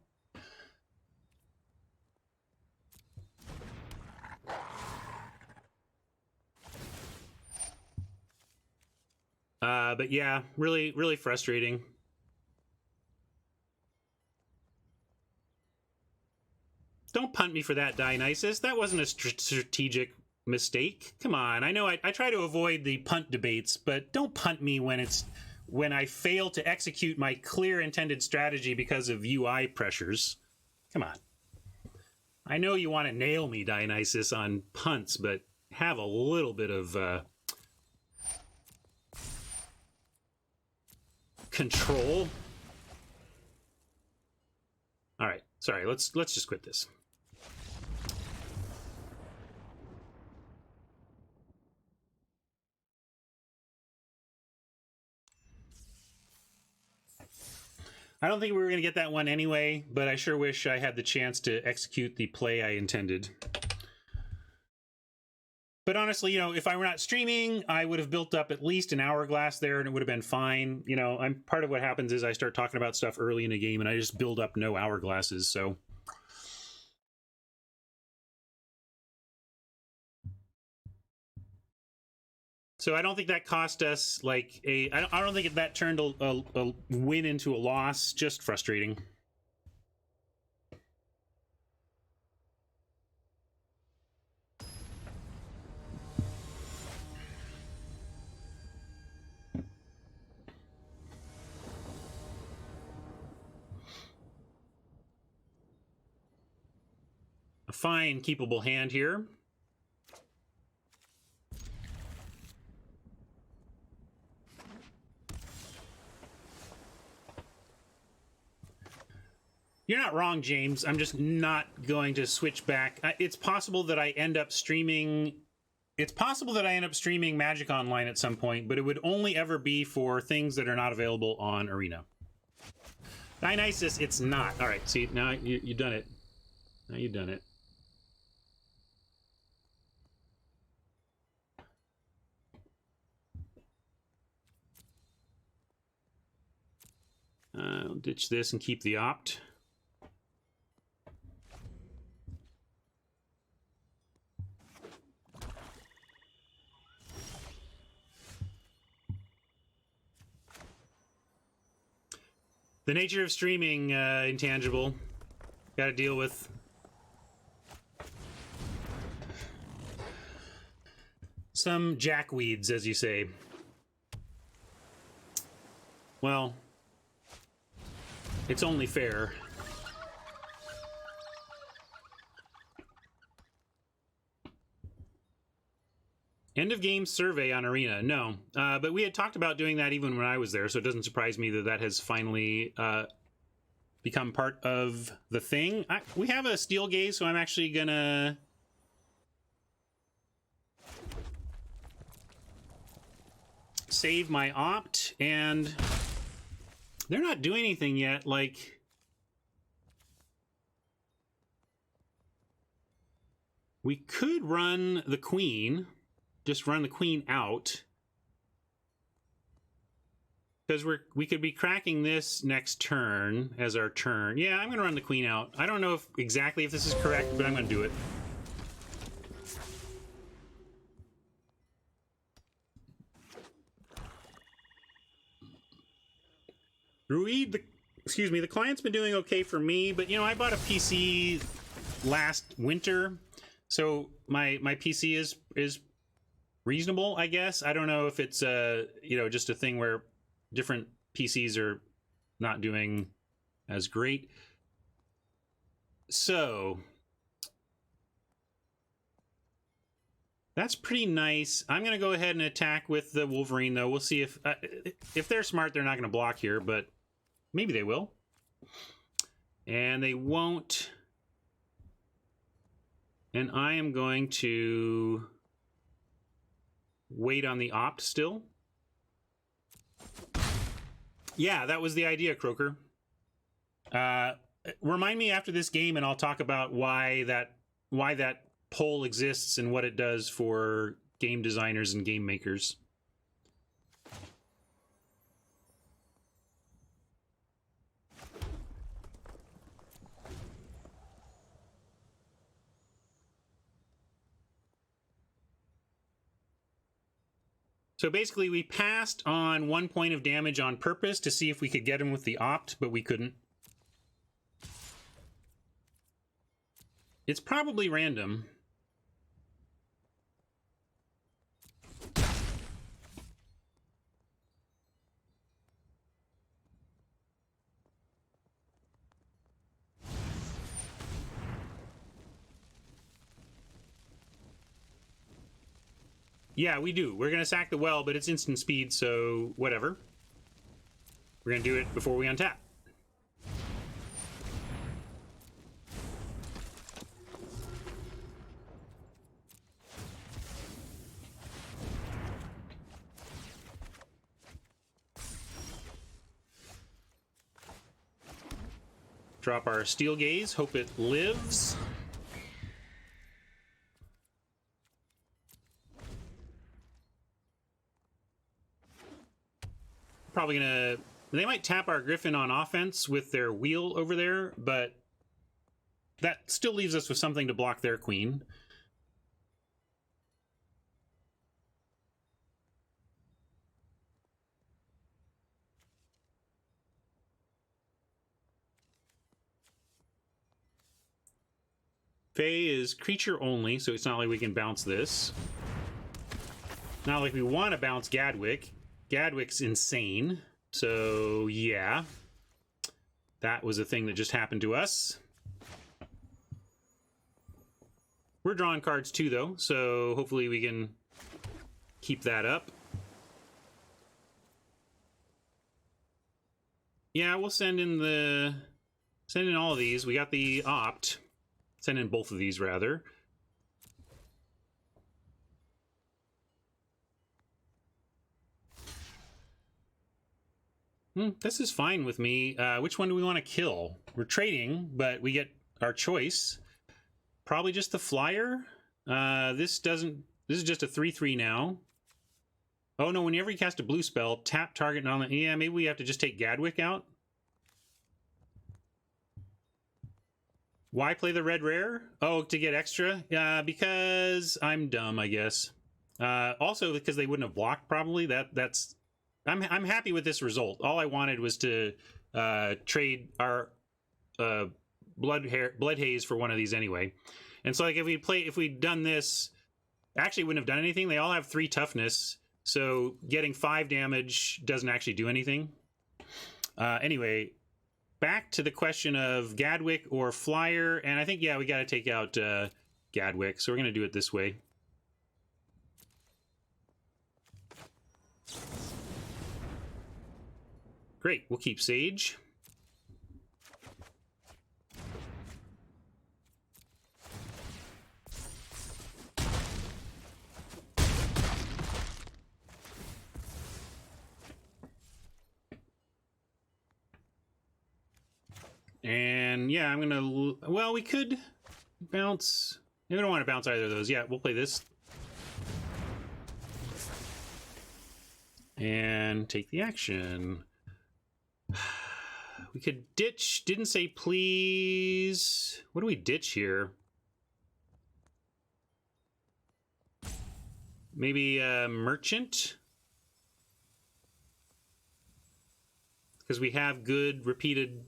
But yeah, really, really frustrating. Don't punt me for that, Dionysus. That wasn't a strategic mistake. Come on, I know I try to avoid the punt debates, but don't punt me when I fail to execute my clear intended strategy because of UI pressures. Come on. I know you want to nail me, Dionysus, on punts, but have a little bit of control. All right, sorry. Let's just quit this. I don't think we were going to get that one anyway, but I sure wish I had the chance to execute the play I intended. But honestly, you know, if I were not streaming, I would have built up at least an hourglass there and it would have been fine. You know, part of what happens is I start talking about stuff early in a game and I just build up no hourglasses, so... So I don't think that cost us, like, I don't think that turned a win into a loss. Just frustrating. A fine, keepable hand here. You're not wrong, James. I'm just not going to switch back. It's possible that I end up streaming... It's possible that I end up streaming Magic Online at some point, but it would only ever be for things that are not available on Arena. Dionysus, it's not. All right, see, now you've done it. Now you've done it. I'll ditch this and keep the opt. The nature of streaming, intangible. Got to deal with. Some jackweeds, as you say. Well, it's only fair. End of game survey on Arena. No, but we had talked about doing that even when I was there, so it doesn't surprise me that that has finally become part of the thing. We have a steel gaze, so I'm actually gonna save my opt, and they're not doing anything yet. Like, we could run the queen. just run the queen out. Because we could be cracking this next turn as our turn. Yeah, I'm going to run the queen out. I don't know exactly if this is correct, but I'm going to do it. Druid, excuse me, the client's been doing okay for me, but, you know, I bought a PC last winter, so my PC is reasonable, I guess. I don't know if it's, you know, just a thing where different PCs are not doing as great. So that's pretty nice. I'm going to go ahead and attack with the Wolverine, though. We'll see if they're smart, they're not going to block here, but maybe they will. And they won't. And I am going to wait on the opt still. Yeah, that was the idea, Croaker. Remind me after this game, and I'll talk about why that poll exists and what it does for game designers and game makers. So basically, we passed on 1 point of damage on purpose to see if we could get him with the opt, but we couldn't. It's probably random. Yeah, we do. We're going to sack the well, but it's instant speed, so whatever. We're going to do it before we untap. Drop our Steel Gaze, hope it lives. Probably gonna... They might tap our Griffin on offense with their wheel over there, but that still leaves us with something to block their queen. Fae is creature only, so it's not like we can bounce this. Not like we want to bounce Gadwick. Gadwick's insane, so yeah. That was a thing that just happened to us. We're drawing cards too, though, so hopefully we can keep that up. Yeah, we'll send in all of these. We got the opt. Send in both of these, rather. This is fine with me. Which one do we want to kill? We're trading, but we get our choice. Probably just the flyer. This is just a 3/3 now. Oh no, whenever you cast a blue spell, tap target non... Yeah, maybe we have to just take Gadwick out. Why play the red rare? Oh, to get extra? Because I'm dumb, I guess. Also, because they wouldn't have blocked, probably. That's... I'm happy with this result. All I wanted was to trade our blood haze for one of these anyway. And so, like, if we'd done this, actually wouldn't have done anything. They all have 3 toughness, so getting 5 damage doesn't actually do anything. Anyway, back to the question of Gadwick or Flyer, and I think, yeah, we got to take out Gadwick, so we're going to do it this way. Great, we'll keep Sage. And yeah, I'm gonna... Well, we could bounce... We don't want to bounce either of those. Yeah, we'll play this. and take the action. We could ditch. Didn't say please. What do we ditch here? Maybe a merchant? Because we have good repeated...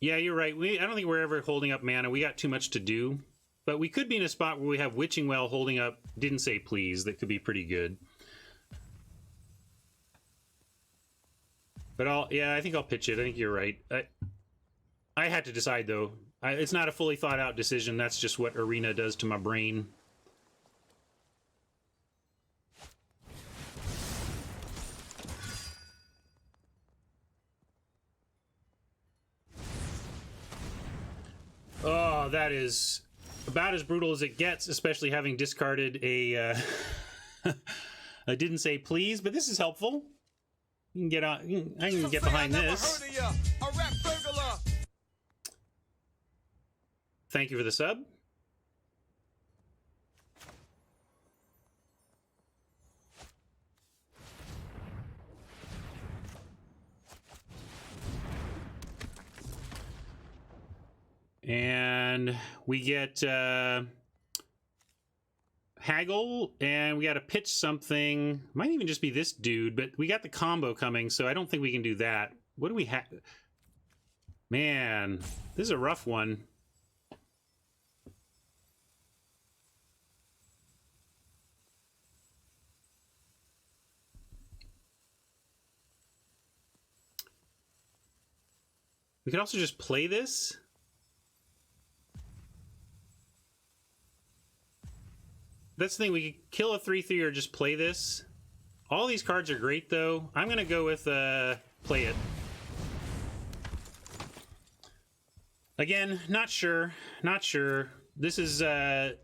Yeah, you're right. I don't think we're ever holding up mana. We got too much to do. But we could be in a spot where we have Witching Well holding up Didn't Say Please. That could be pretty good. But I think I'll pitch it. I think you're right. I had to decide, though. It's not a fully thought out decision. That's just what Arena does to my brain. Oh, that is about as brutal as it gets, especially having discarded a I didn't say please, but this is helpful. You can get on. I can get behind this. Thank you for the sub. And we get Haggle, and we got to pitch something. Might even just be this dude, but we got the combo coming, so I don't think we can do that. What do we have? Man, this is a rough one. We could also just play this. That's the thing, we could kill a 3/3 or just play this. All these cards are great, though. I'm going to go with play it. Again, not sure. Not sure. This is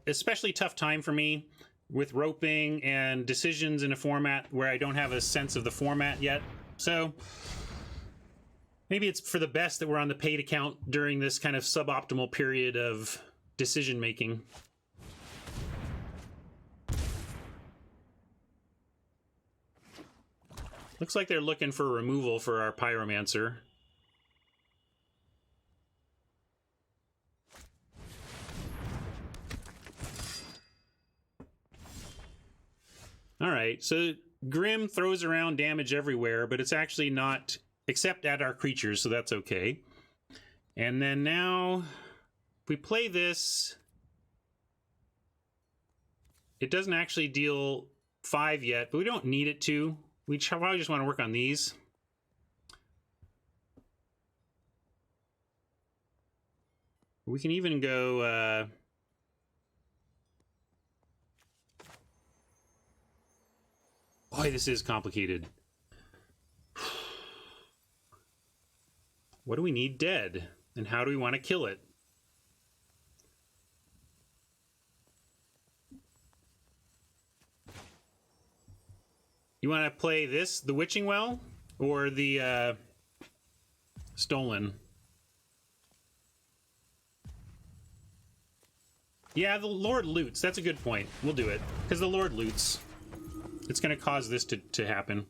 especially tough time for me with roping and decisions in a format where I don't have a sense of the format yet. So maybe it's for the best that we're on the paid account during this kind of suboptimal period of decision making. Looks like they're looking for removal for our Pyromancer. Alright, so Grim throws around damage everywhere, but it's actually not, except at our creatures, so that's okay. And then now, if we play this, it doesn't actually deal 5 yet, but we don't need it to. We probably just want to work on these. We can even go... Boy, this is complicated. What do we need dead? And how do we want to kill it? You want to play this, the Witching Well, or the Stolen? Yeah, the Lord loots. That's a good point. We'll do it, because the Lord loots. It's going to cause this to happen.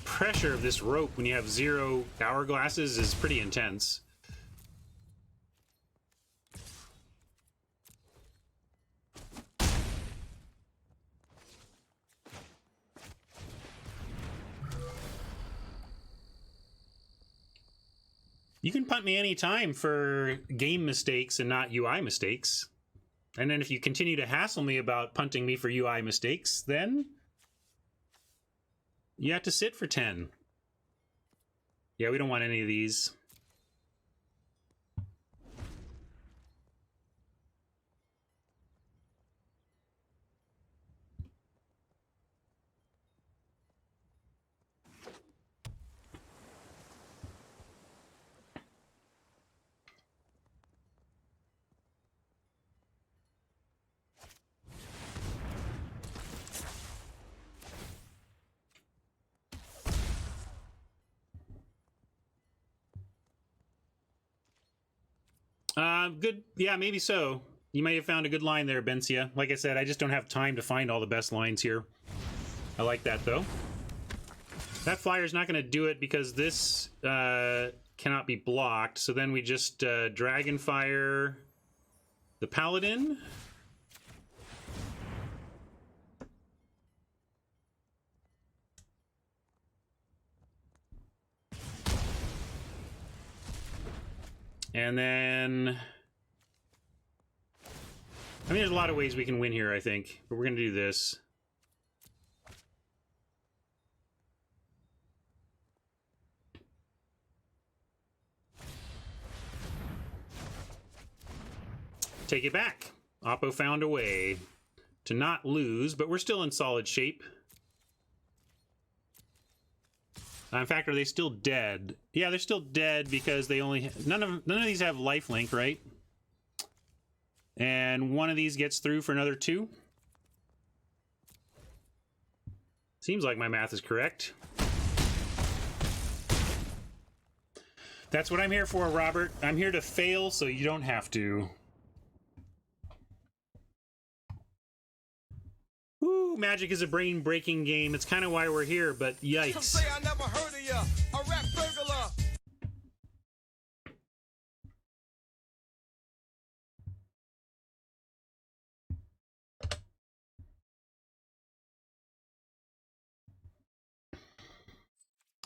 Pressure of this rope when you have 0 hourglasses is pretty intense. You can punt me anytime for game mistakes and not UI mistakes. And then if you continue to hassle me about punting me for UI mistakes, then you have to sit for 10. Yeah, we don't want any of these. Good. Yeah, maybe so. You may have found a good line there, Bencia. Like I said, I just don't have time to find all the best lines here. I like that, though. That flyer's not going to do it because this cannot be blocked. So then we just Dragon Fire the Paladin. And then, I mean, there's a lot of ways we can win here, I think. But we're going to do this. Take it back. Oppo found a way to not lose, but we're still in solid shape. In fact, are they still dead? Yeah, they're still dead because they only none of these have lifelink, right? And one of these gets through for another 2. Seems like my math is correct. That's what I'm here for, Robert. I'm here to fail so you don't have to. Ooh, Magic is a brain-breaking game. It's kind of why we're here, but yikes. Some say I never heard of ya, a rap burglar.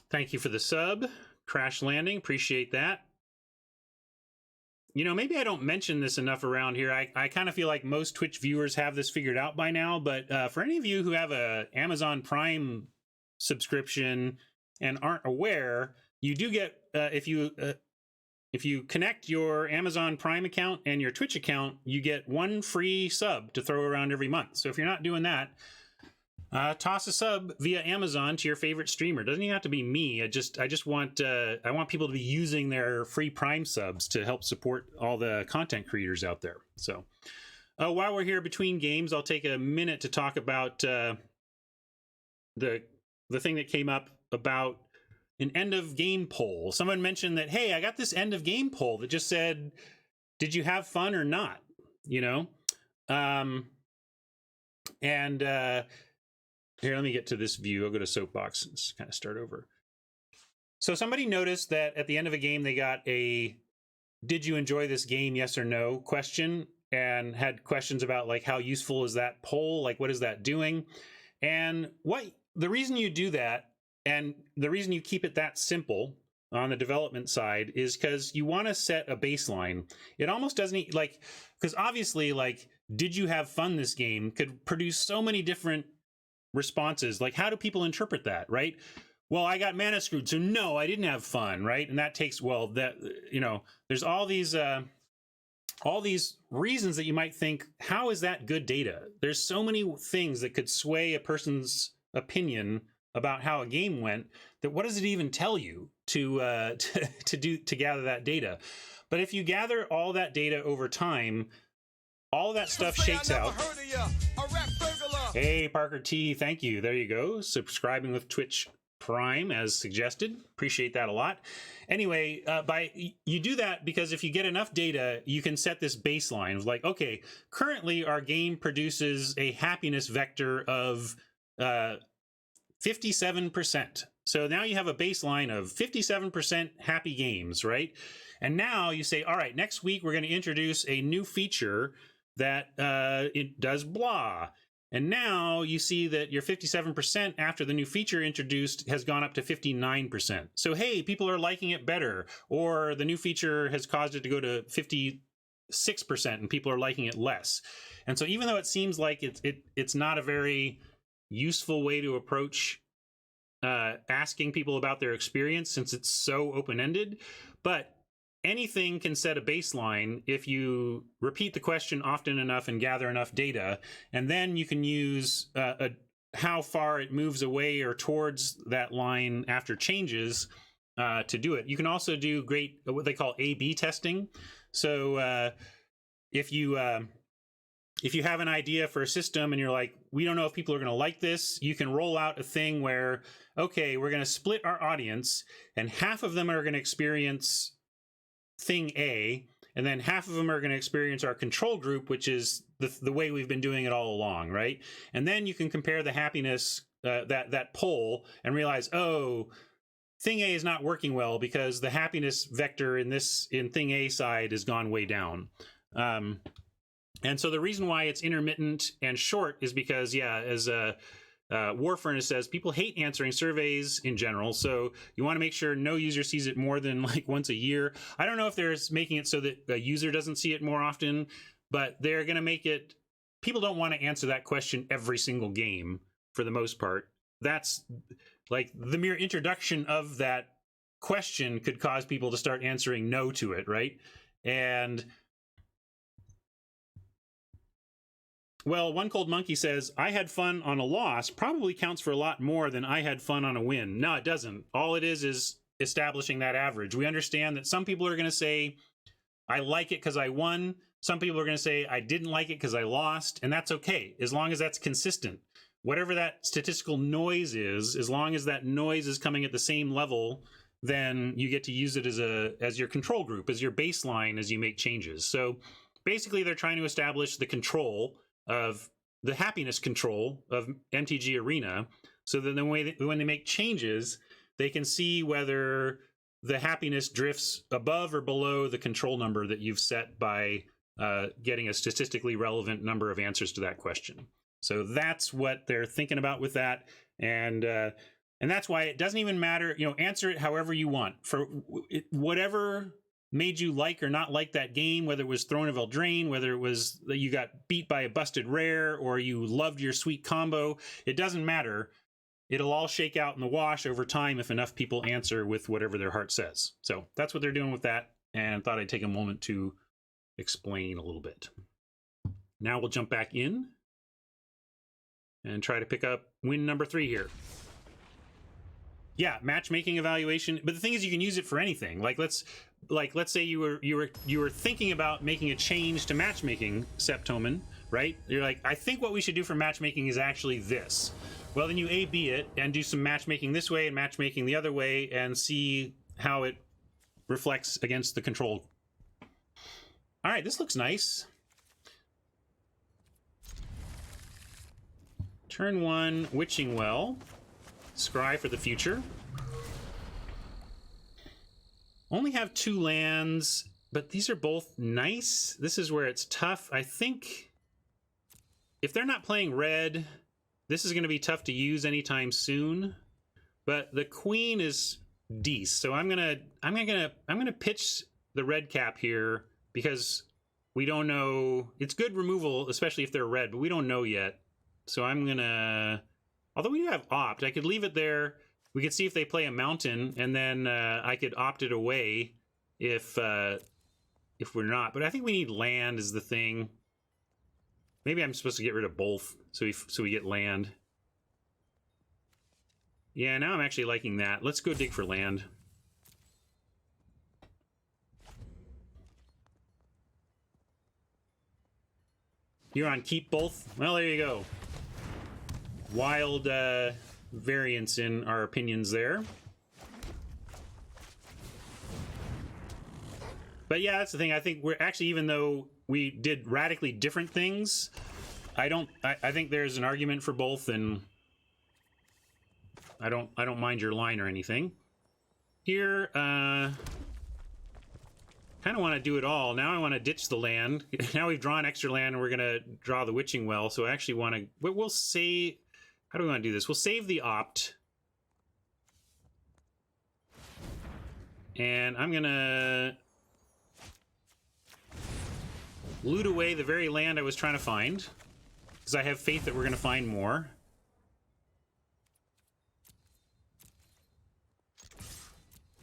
Thank you for the sub. Crash Landing, appreciate that. You know, maybe I don't mention this enough around here. I kind of feel like most Twitch viewers have this figured out by now, but for any of you who have a Amazon Prime subscription and aren't aware, you do get, if you connect your Amazon Prime account and your Twitch account, you get 1 free sub to throw around every month. So if you're not doing that, toss a sub via Amazon to your favorite streamer. Doesn't even have to be me. I just want I want people to be using their free Prime subs to help support all the content creators out there. So while we're here between games, I'll take a minute to talk about the thing that came up about an end of game poll. Someone mentioned that, hey, I got this end of game poll that just said, did you have fun or not? You know, here, let me get to this view. I'll go to Soapbox and just kind of start over. So somebody noticed that at the end of a game, they got a, did you enjoy this game, yes or no question, and had questions about like, how useful is that poll? Like, what is that doing? And the reason you do that, and the reason you keep it that simple on the development side, is because you want to set a baseline. It almost doesn't, like, because obviously, like, did you have fun this game could produce so many different responses. Like, how do people interpret that, right? Well, I got mana screwed, so no, I didn't have fun, right? And that takes, well, that, you know, there's all these reasons that you might think, how is that good data? There's so many things that could sway a person's opinion about how a game went, that what does it even tell you to gather that data? But if you gather all that data over time, all that stuff shakes out. Hey, Parker T, thank you. There you go. Subscribing with Twitch Prime as suggested. Appreciate that a lot. Anyway, you do that because if you get enough data, you can set this baseline of like, okay, currently our game produces a happiness vector of 57%. So now you have a baseline of 57% happy games, right? And now you say, all right, next week we're going to introduce a new feature that it does blah. And now you see that your 57% after the new feature introduced has gone up to 59%. So, hey, people are liking it better. Or the new feature has caused it to go to 56% and people are liking it less. And so even though it seems like it's not a very useful way to approach asking people about their experience, since it's so open-ended, but anything can set a baseline if you repeat the question often enough and gather enough data, and then you can use how far it moves away or towards that line after changes to do it. You can also do great, what they call A/B testing. So if you have an idea for a system and you're like, we don't know if people are going to like this, you can roll out a thing where, okay, we're going to split our audience and half of them are going to experience thing A and then half of them are going to experience our control group, which is the way we've been doing it all along, right? And then you can compare the happiness, that poll, and realize, oh, thing A is not working well because the happiness vector in thing A side has gone way down. And so the reason why it's intermittent and short is because, yeah, as War Furnace says, people hate answering surveys in general, so you want to make sure no user sees it more than like once a year. I don't know if they're making it so that a user doesn't see it more often, but they're going to make it, people don't want to answer that question every single game for the most part. That's like the mere introduction of that question could cause people to start answering no to it, right? And well, One Cold Monkey says, I had fun on a loss probably counts for a lot more than I had fun on a win. No, it doesn't. All it is establishing that average. We understand that some people are going to say, I like it because I won. Some people are going to say, I didn't like it because I lost. And that's okay, as long as that's consistent. Whatever that statistical noise is, as long as that noise is coming at the same level, then you get to use it as your control group, as your baseline as you make changes. So basically, they're trying to establish the control of the happiness control of MTG Arena, so that when they make changes, they can see whether the happiness drifts above or below the control number that you've set by getting a statistically relevant number of answers to that question. So that's what they're thinking about with that, and that's why it doesn't even matter. Answer it however you want for whatever made you like or not like that game, whether it was Throne of Eldraine, whether it was that you got beat by a busted rare, or you loved your sweet combo. It doesn't matter. It'll all shake out in the wash over time if enough people answer with whatever their heart says. So that's what they're doing with that, and thought I'd take a moment to explain a little bit. Now we'll jump back in and try to pick up win number 3 here. Yeah, matchmaking evaluation, but the thing is, you can use it for anything. Let's say you were thinking about making a change to matchmaking, Septoman, right? You're like, I think what we should do for matchmaking is actually this. Well, then you A/B it and do some matchmaking this way and matchmaking the other way and see how it reflects against the control. All right, this looks nice. Turn 1, Witching Well. Scry for the future. Only have 2 lands, but these are both nice. This is where it's tough. I think if they're not playing red, this is going to be tough to use anytime soon. But the queen is decent, so I'm gonna pitch the red cap here because we don't know. It's good removal, especially if they're red, but we don't know yet. So I'm gonna, although we do have opt, I could leave it there. We could see if they play a mountain, and then I could opt it away if we're not. But I think we need land is the thing. Maybe I'm supposed to get rid of both, so we get land. Yeah, now I'm actually liking that. Let's go dig for land. You're on keep both? Well, there you go. Wild variance in our opinions there. But yeah, that's the thing. I think we're actually, even though we did radically different things, I think there's an argument for both, and I don't mind your line or anything. Here, kind of want to do it all. Now I want to ditch the land. Now we've drawn extra land, and we're going to draw the Witching Well. So I actually want to... We'll say... How do we want to do this? We'll save the opt. And I'm going to loot away the very land I was trying to find, because I have faith that we're going to find more.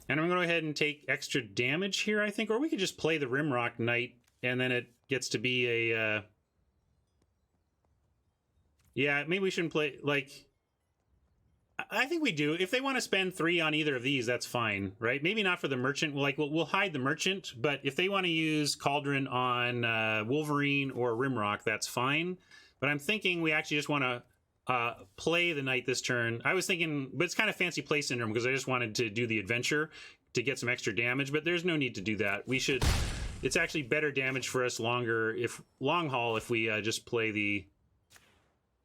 And I'm going to go ahead and take extra damage here, I think. Or we could just play the Rimrock Knight, and then it gets to be a... Yeah, maybe we shouldn't play... I think we do. If they want to spend 3 on either of these, that's fine, right? Maybe not for the Merchant. We'll hide the Merchant, but if they want to use Cauldron on Wolverine or Rimrock, that's fine. But I'm thinking we actually just want to play the Knight this turn. I was thinking, but it's kind of fancy play syndrome because I just wanted to do the adventure to get some extra damage, but there's no need to do that. We should, it's actually better damage for us long haul if we just play the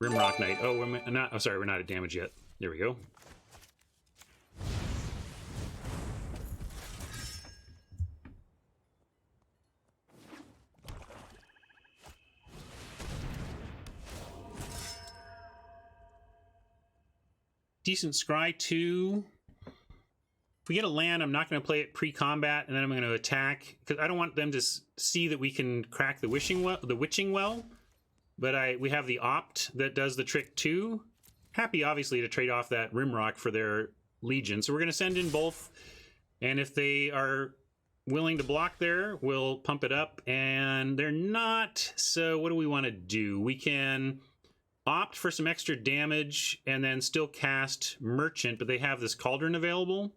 Rimrock Knight. Oh, we're not. Oh, sorry, we're not at damage yet. There we go. Decent scry 2. If we get a land, I'm not going to play it pre-combat, and then I'm going to attack because I don't want them to see that we can crack the witching well. But we have the opt that does the trick too. Happy, obviously, to trade off that Rimrock for their Legion. So we're going to send in both, and if they are willing to block there, we'll pump it up. And they're not. So what do we want to do? We can opt for some extra damage and then still cast Merchant, but they have this Cauldron available.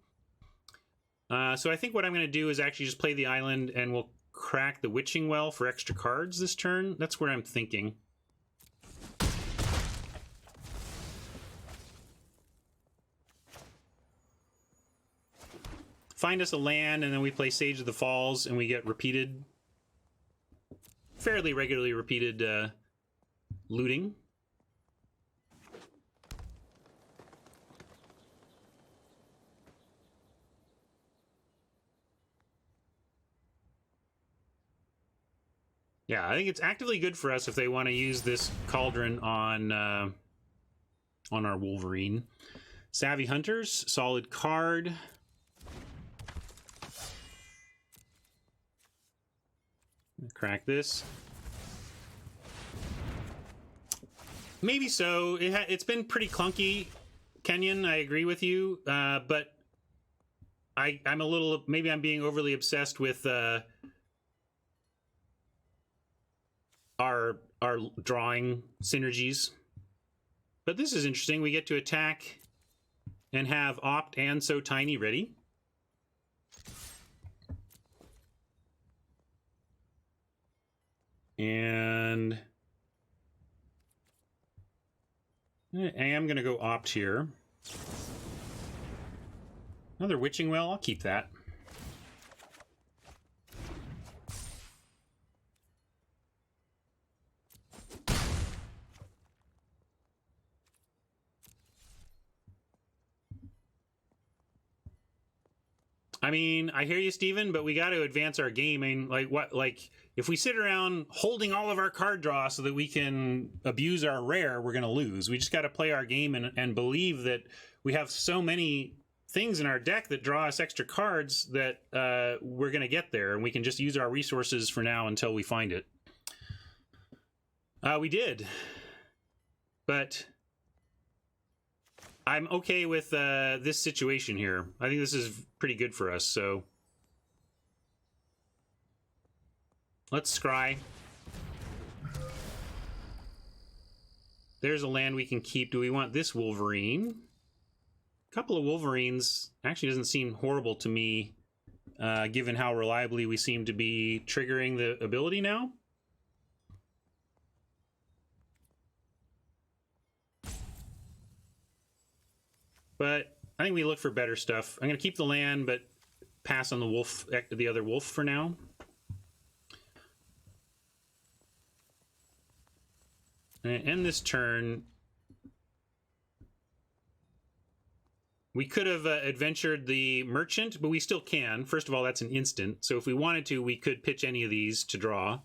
So I think what I'm going to do is actually just play the island, and we'll crack the Witching Well for extra cards this turn. That's what I'm thinking. Find us a land, and then we play Sage of the Falls, and we get repeated, fairly regularly repeated looting. Yeah, I think it's actively good for us if they want to use this Cauldron on our Wolverine. Savvy Hunters, solid card. Crack this. Maybe so. It's been pretty clunky, Kenyon. I agree with you, but I'm a little. Maybe I'm being overly obsessed with our drawing synergies. But this is interesting. We get to attack and have opt and So Tiny ready. And I am going to go opt here. Another Witching Well. I'll keep that. I mean, I hear you, Steven, but we got to advance our game. I mean, if we sit around holding all of our card draw so that we can abuse our rare, we're going to lose. We just got to play our game and believe that we have so many things in our deck that draw us extra cards that we're going to get there, and we can just use our resources for now until we find it. We did, but I'm okay with this situation here. I think this is pretty good for us, so let's scry. There's a land we can keep. Do we want this Wolverine? A couple of Wolverines actually doesn't seem horrible to me, given how reliably we seem to be triggering the ability now. But I think we look for better stuff. I'm going to keep the land, but pass on the wolf, the other wolf for now. And end this turn. We could have adventured the Merchant, but we still can. First of all, that's an instant. So if we wanted to, we could pitch any of these to draw.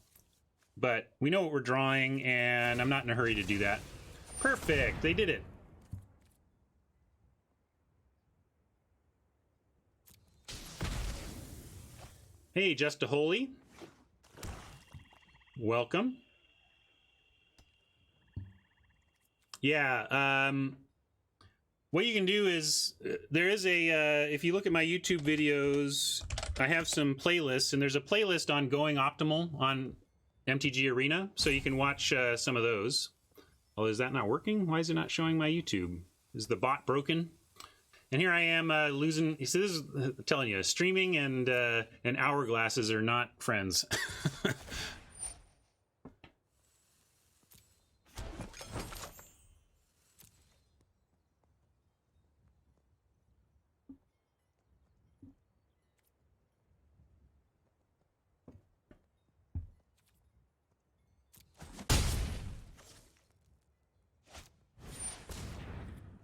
But we know what we're drawing, and I'm not in a hurry to do that. Perfect! They did it. Hey, Just a Holy. Welcome. Yeah, what you can do is, there is a, if you look at my YouTube videos, I have some playlists, and there's a playlist on Going Optimal on MTG Arena, so you can watch some of those. Oh, is that not working? Why is it not showing my YouTube? Is the bot broken? And here I am losing. So this is, I'm telling you, streaming and hourglasses are not friends.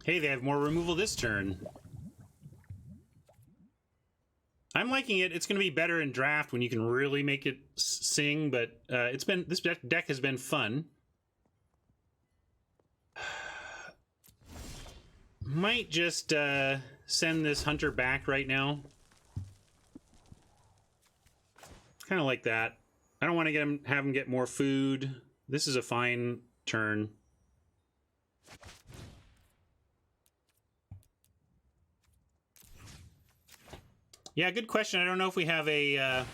Hey, they have more removal this turn. I'm liking it. It's going to be better in draft when you can really make it sing, but this deck has been fun. Might just send this hunter back right now. Kind of like that. I don't want to have him get more food. This is a fine turn. Yeah, good question. I don't know if we have a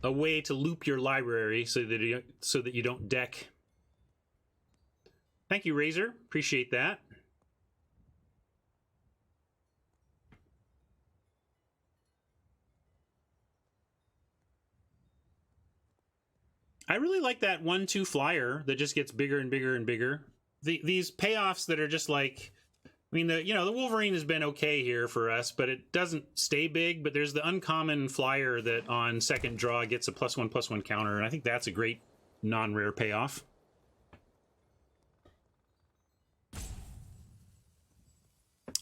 way to loop your library so that you don't deck. Thank you, Razor. Appreciate that. I really like that 1/2 flyer that just gets bigger and bigger and bigger. These payoffs that are just like, I mean, the Wolverine has been okay here for us, but it doesn't stay big. But there's the uncommon flyer that on second draw gets a +1/+1 counter, and I think that's a great non-rare payoff.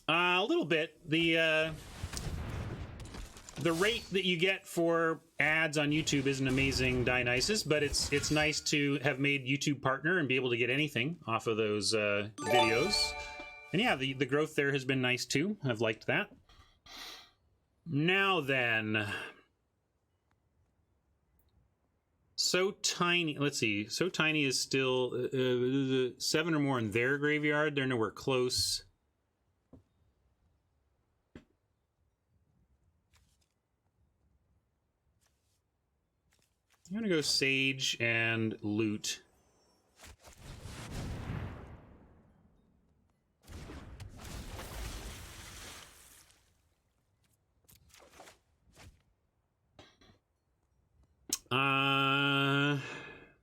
A little bit. The rate that you get for ads on YouTube isn't amazing, Dionysus, but it's nice to have made YouTube partner and be able to get anything off of those videos. And yeah, the growth there has been nice too. I've liked that. Now then, So Tiny, let's see, So Tiny is still 7 or more in their graveyard. They're nowhere close. I'm gonna go Sage and Loot.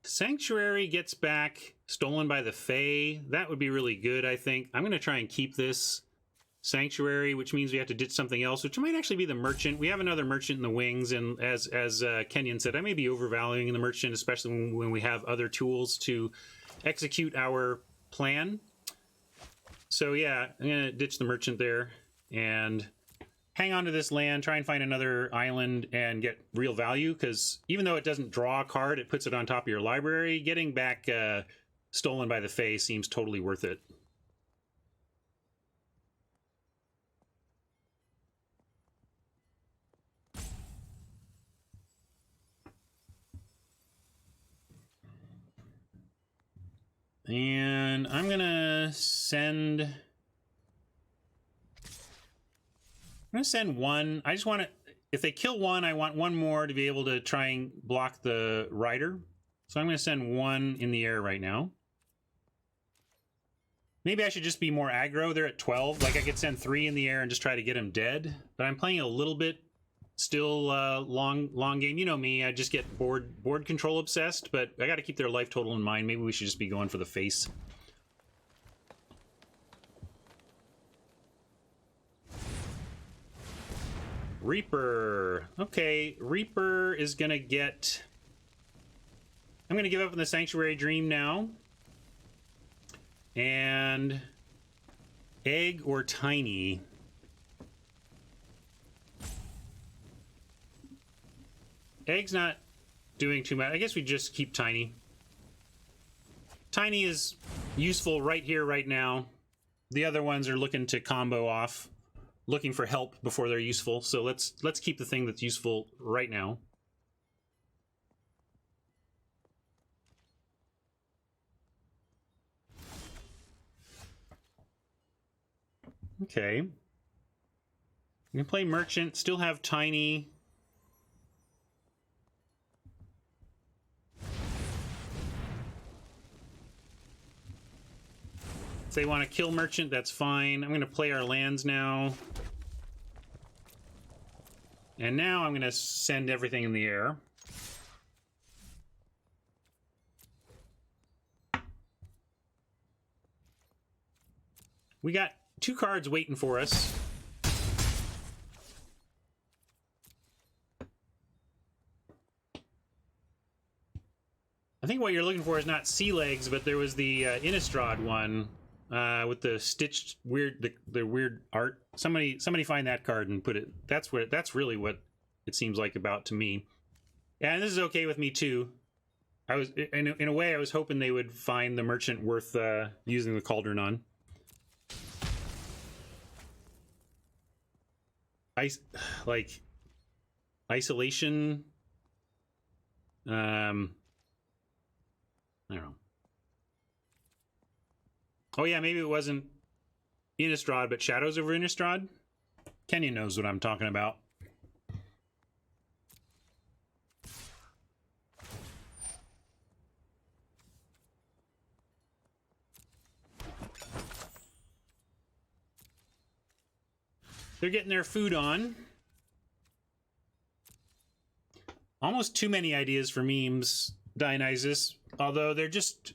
Sanctuary gets back Stolen by the Fae. That would be really good, I think. I'm gonna try and keep this Sanctuary, which means we have to ditch something else, which might actually be the Merchant. We have another Merchant in the wings, and as Kenyon said, I may be overvaluing the Merchant, especially when we have other tools to execute our plan. So yeah, I'm gonna ditch the Merchant there and hang on to this land, try and find another island and get real value, because even though it doesn't draw a card, it puts it on top of your library. Getting back Stolen by the Fae seems totally worth it. And I'm gonna send one. I just want to, if they kill one, I want one more to be able to try and block the rider. So I'm going to send one in the air right now. Maybe I should just be more aggro. They're at 12. Like I could send 3 in the air and just try to get him dead. But I'm playing a little bit still long game. You know me, I just get board control obsessed, but I got to keep their life total in mind. Maybe we should just be going for the face. Reaper. Okay, Reaper is gonna get... I'm gonna give up on the Sanctuary Dream now. And... Egg or Tiny? Egg's not doing too much. I guess we just keep Tiny. Tiny is useful right here, right now. The other ones are looking to combo off. Looking for help before they're useful, so let's keep the thing that's useful right now. Okay. You can play Merchant, still have Tiny. If they want to kill Merchant, that's fine. I'm going to play our lands now. And now I'm going to send everything in the air. We got 2 cards waiting for us. I think what you're looking for is not sea legs, but there was the Innistrad one with the stitched weird, the weird art. Somebody find that card and put it. That's really what it seems like about to me. Yeah, and this is okay with me too. I was in a way I was hoping they would find the merchant worth using the cauldron on. Like isolation. I don't know. Oh yeah, maybe it wasn't Innistrad, but Shadows over Innistrad. Kenyon knows what I'm talking about. They're getting their food on. Almost too many ideas for memes, Dionysus. Although they're just...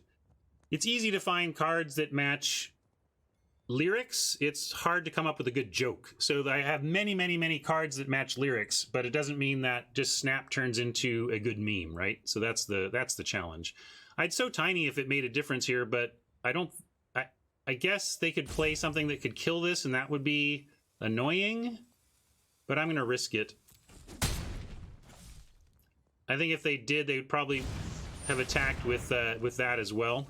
It's easy to find cards that match lyrics. It's hard to come up with a good joke. So I have many cards that match lyrics, but it doesn't mean that just Snap turns into a good meme, right? So that's the challenge. I'd so tiny if it made a difference here, but I guess they could play something that could kill this, and that would be annoying, but I'm going to risk it. I think if they did, they would probably have attacked with that as well.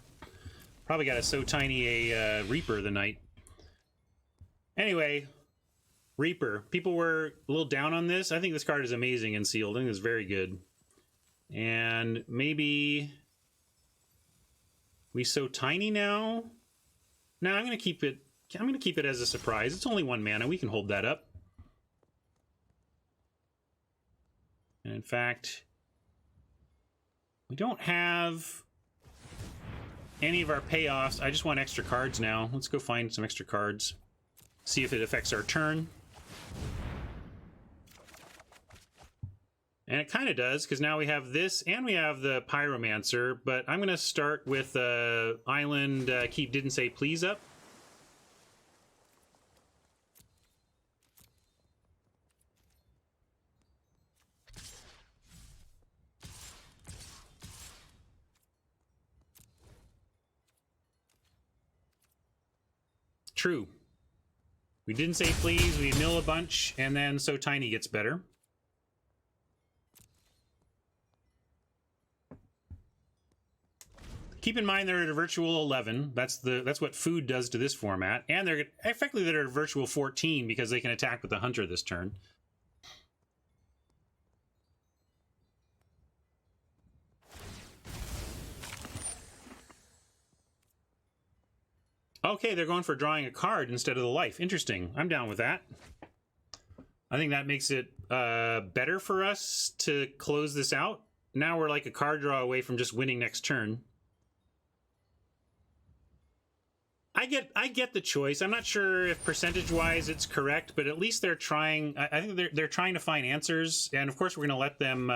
Probably got a so tiny a Reaper the night. Anyway, Reaper. People were a little down on this. I think this card is amazing in sealed. I think it's very good. And maybe we so tiny now. No, I'm going to keep it. I'm going to keep it as a surprise. It's only 1 mana. We can hold that up. And in fact, we don't have any of our payoffs. I just want extra cards now. Let's go find some extra cards. See if it affects our turn. And it kind of does, because now we have this and we have the Pyromancer. But I'm going to start with Island Keep Didn't Say Please up. True. We didn't say please, we mill a bunch, and then so tiny gets better. Keep in mind they're at a virtual 11. That's what food does to this format. And they're effectively they're at a virtual 14 because they can attack with the Hunter this turn. Okay, they're going for drawing a card instead of the life. Interesting. I'm down with that. I think that makes it better for us to close this out. Now we're like a card draw away from just winning next turn. I get the choice. I'm not sure if percentage-wise it's correct, but at least they're trying. I think they're trying to find answers, and of course we're going to let them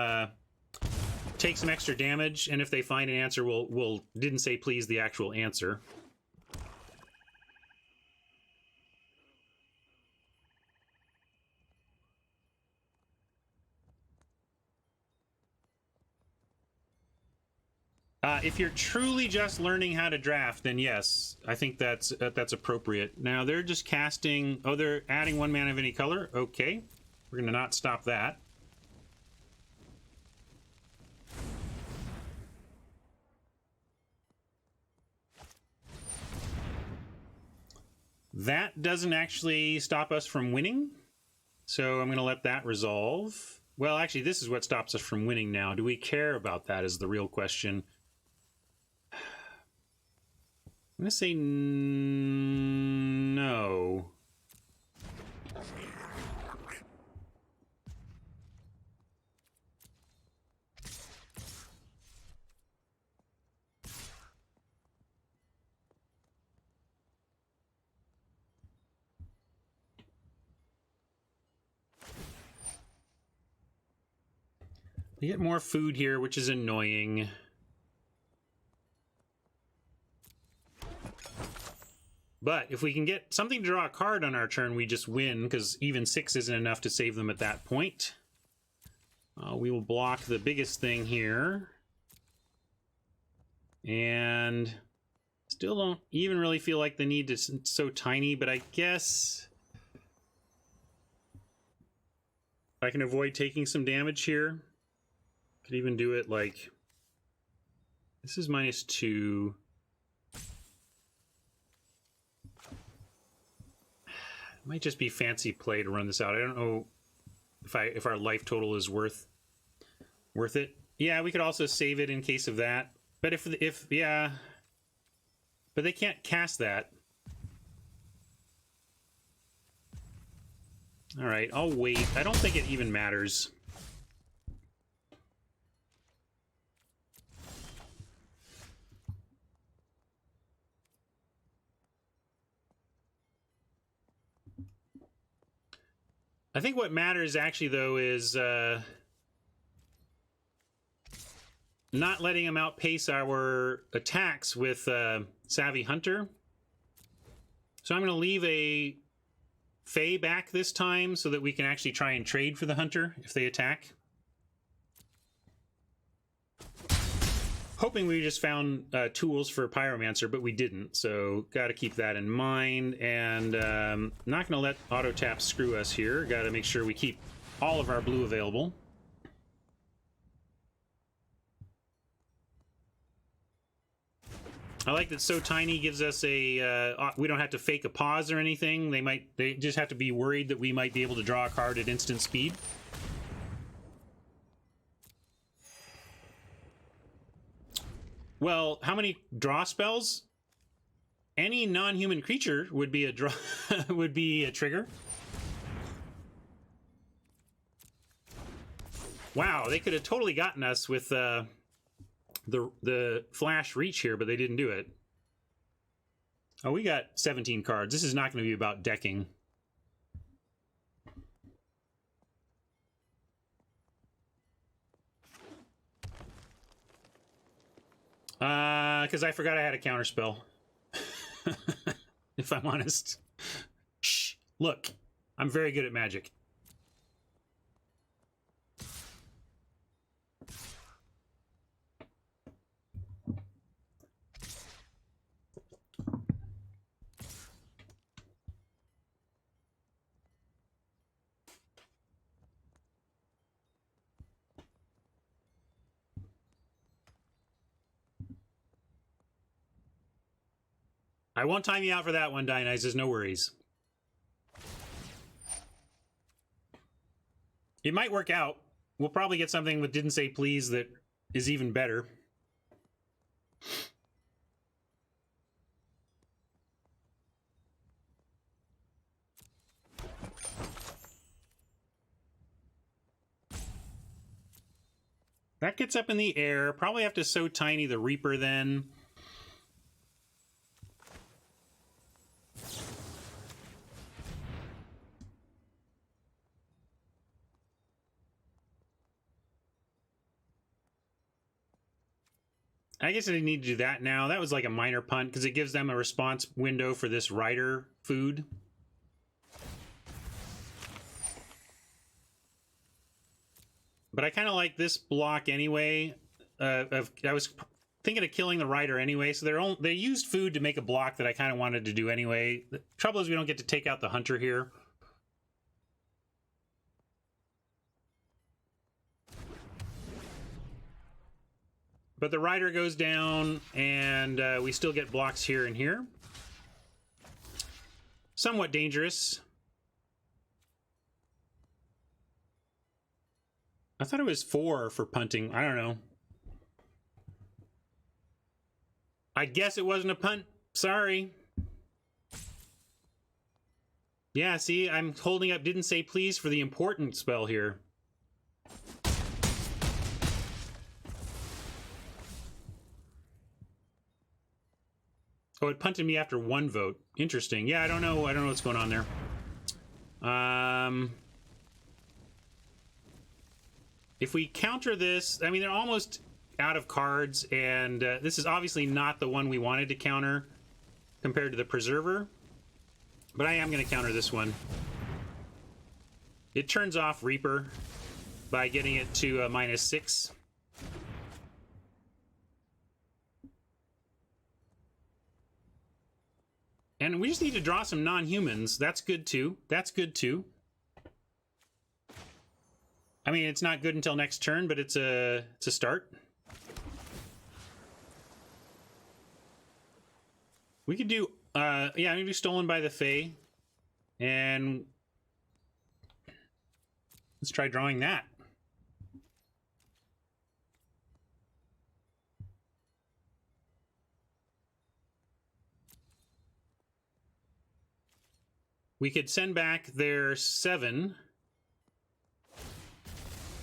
take some extra damage. And if they find an answer, we'll didn't say please the actual answer. If you're truly just learning how to draft, then yes, I think that's appropriate. Now they're just casting. Oh, they're adding 1 mana of any color. Okay, we're gonna not stop that. That doesn't actually stop us from winning, so I'm gonna let that resolve. Well, actually, this is what stops us from winning now. Do we care about that is the real question. I'm going to say no. We get more food here, which is annoying. But if we can get something to draw a card on our turn, we just win, because even 6 isn't enough to save them at that point. We will block the biggest thing here. And still don't even really feel like the need is so tiny, but I guess I can avoid taking some damage here. Could even do it like, this is -2. Might just be fancy play to run this out. I don't know if our life total is worth it. Yeah, we could also save it in case of that. But if yeah, but they can't cast that. All right, I'll wait. I don't think it even matters. I think what matters actually, though, is not letting him outpace our attacks with Savvy Hunter. So I'm going to leave a Fae back this time so that we can actually try and trade for the Hunter if they attack. Hoping we just found tools for Pyromancer, but we didn't, so got to keep that in mind. And not going to let auto tap screw us here. Got to make sure we keep all of our blue available. I like that So Tiny gives us a we don't have to fake a pause or anything. They just have to be worried that we might be able to draw a card at instant speed. Well, how many draw spells? Any non-human creature would be a draw would be a trigger. Wow, they could have totally gotten us with the flash reach here, but they didn't do it. Oh, we got 17 cards. This is not going to be about decking. Because I forgot I had a counterspell. If I'm honest. Shh. Look, I'm very good at Magic. I won't time you out for that one, Dionysus, no worries. It might work out. We'll probably get something with Didn't Say Please that is even better. That gets up in the air. Probably have to So Tiny the Reaper then. I guess I didn't need to do that now. That was like a minor punt because it gives them a response window for this rider food. But I kind of like this block anyway. I was thinking of killing the rider anyway, so they used food to make a block that I kind of wanted to do anyway. The trouble is we don't get to take out the hunter here. But the rider goes down, and we still get blocks here and here. Somewhat dangerous. I thought it was 4 for punting. I don't know. I guess it wasn't a punt. Sorry. Yeah, see, I'm holding up Didn't Say Please for the important spell here. Oh, it punted me after 1 vote. Interesting. Yeah, I don't know what's going on there. If we counter this, I mean, they're almost out of cards, and this is obviously not the one we wanted to counter compared to the Preserver. But I am going to counter this one. It turns off Reaper by getting it to -6. And we just need to draw some non-humans. That's good too. That's good too. I mean, it's not good until next turn, but it's a start. We could do, yeah, maybe Stolen by the Fae. And let's try drawing that. We could send back their 7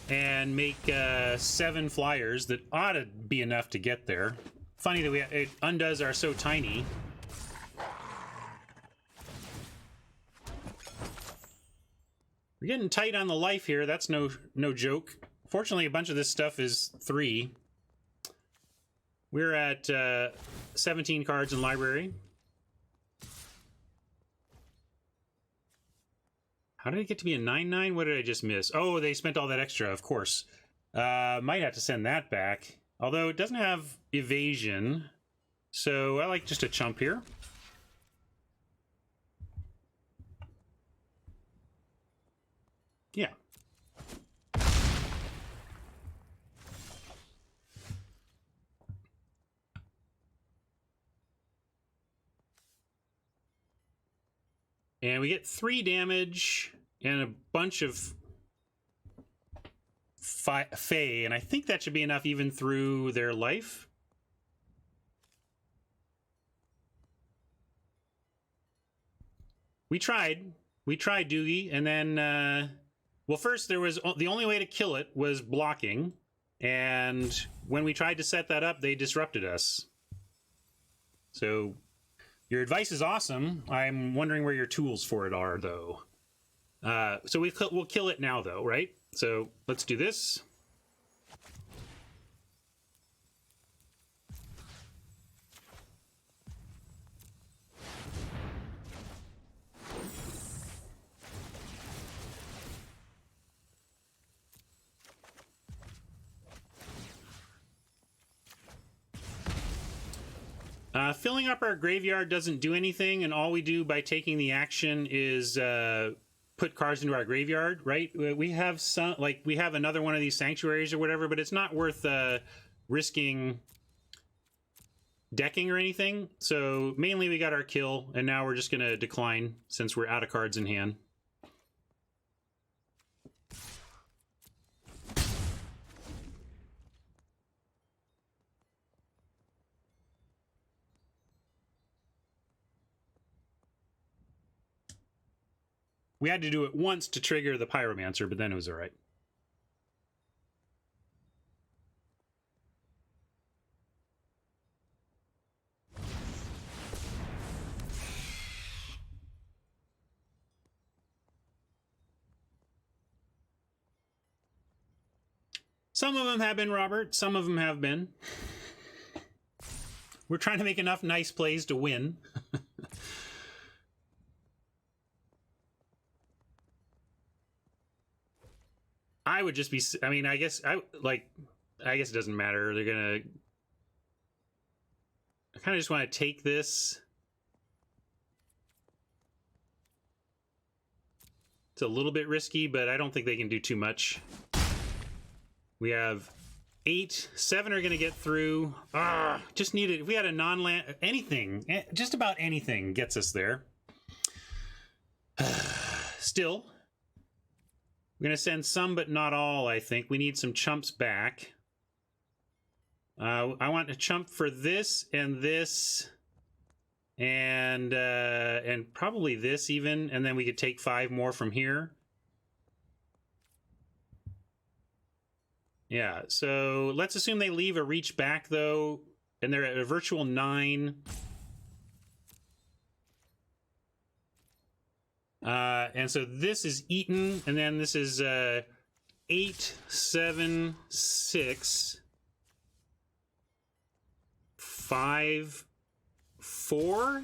and make 7 flyers that ought to be enough to get there. Funny that it undoes are so tiny. We're getting tight on the life here. That's no joke. Fortunately, a bunch of this stuff is 3. We're at 17 cards in library. How did it get to be a 9/9? What did I just miss? Oh, they spent all that extra, of course. Might have to send that back. Although it doesn't have evasion. So I like just a chump here. Yeah. And we get 3 damage and a bunch of Fae, and I think that should be enough even through their life. We tried, Doogie, and then, well, first there was, the only way to kill it was blocking, and when we tried to set that up, they disrupted us. So, your advice is awesome. I'm wondering where your tools for it are, though. So we'll kill it now, though, right? So let's do this. Filling up our graveyard doesn't do anything, and all we do by taking the action is put cards into our graveyard, right? We have some, like, we have another one of these sanctuaries or whatever, but it's not worth risking decking or anything. So mainly we got our kill, and now we're just going to decline since we're out of cards in hand. We had to do it once to trigger the Pyromancer, but then it was all right. Some of them have been, Robert. Some of them have been. We're trying to make enough nice plays to win. I would just be, I mean, I guess it doesn't matter. They're gonna, I kind of just want to take this. It's a little bit risky, but I don't think they can do too much. We have 8, 7 are going to get through. Just need it. If we had a non-land, anything, just about anything gets us there. Still, we're going to send some, but not all, I think. We need some chumps back. I want a chump for this, and probably this even, and then we could take 5 more from here. Yeah, so let's assume they leave a reach back, though, and they're at a virtual 9. And so this is eaten, and then this is 8, 7, 6, 5, 4,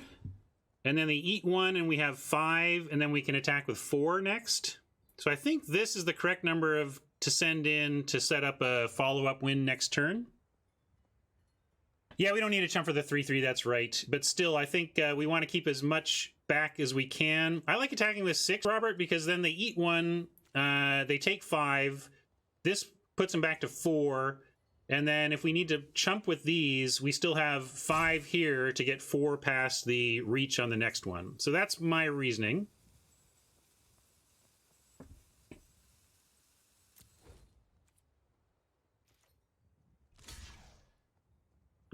and then they eat 1, and we have 5, and then we can attack with 4 next. So I think this is the correct number of to send in to set up a follow-up win next turn. Yeah, we don't need a chump for the 3/3, that's right. But still, I think we want to keep as much back as we can. I like attacking with 6, Robert, because then they eat 1, they take 5. This puts them back to 4. And then if we need to chump with these, we still have 5 here to get 4 past the reach on the next one. So that's my reasoning.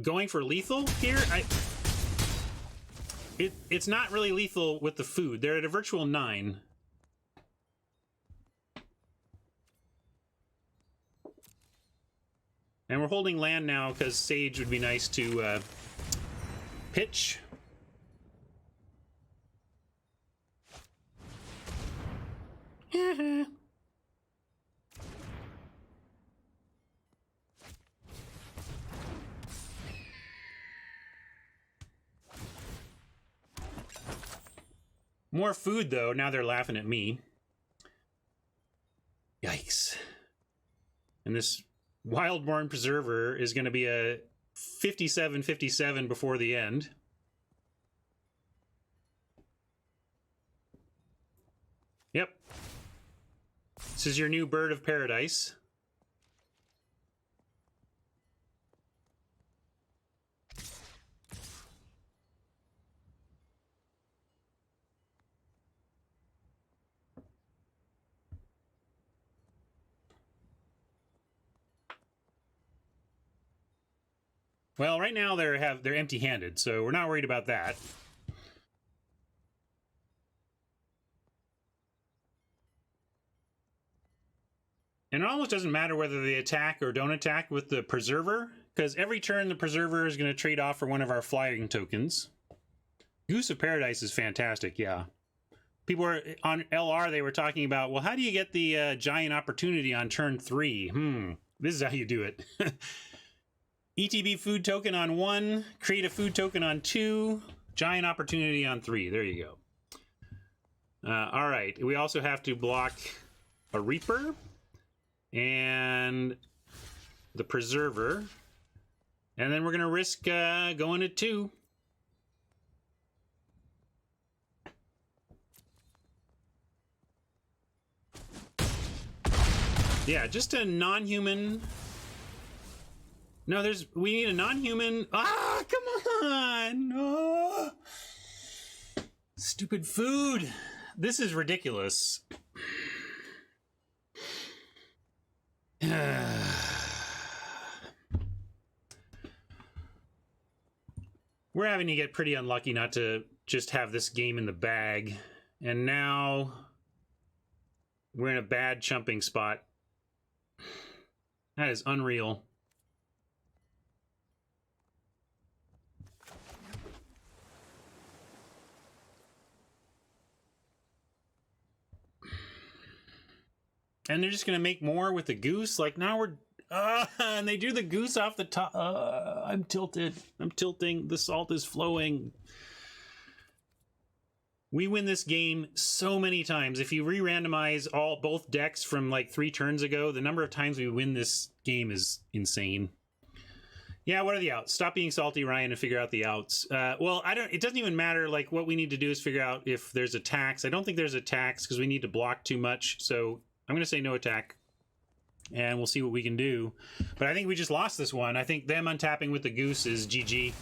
Going for lethal here, it's not really lethal with the food. They're at a virtual 9. And we're holding land now because Sage would be nice to pitch. More food, though. Now they're laughing at me. Yikes. And this Wildborn Preserver is going to be a 57-57 before the end. Yep. This is your new Bird of Paradise. Well, right now they're empty-handed, so we're not worried about that. And it almost doesn't matter whether they attack or don't attack with the Preserver, because every turn the Preserver is going to trade off for one of our flying tokens. Goose of Paradise is fantastic, yeah. People were on LR, they were talking about, well, how do you get the giant opportunity on turn 3? This is how you do it. ETB food token on 1, create a food token on 2, giant opportunity on 3. There you go. All right, we also have to block a Reaper and the Preserver, and then we're going to risk going to 2. Yeah, just a non-human. No, we need a non-human. Ah, come on! Oh. Stupid food. This is ridiculous. We're having to get pretty unlucky not to just have this game in the bag. And now we're in a bad chumping spot. That is unreal. And they're just going to make more with the goose? Like, now we're... and they do the goose off the top. I'm tilted. I'm tilting. The salt is flowing. We win this game so many times. If you re-randomize both decks from like 3 turns ago, the number of times we win this game is insane. Yeah, what are the outs? Stop being salty, Ryan, and figure out the outs. Well, it doesn't even matter. Like, what we need to do is figure out if there's a tax. I don't think there's a tax because we need to block too much. So I'm going to say no attack. And we'll see what we can do. But I think we just lost this one. I think them untapping with the goose is GG.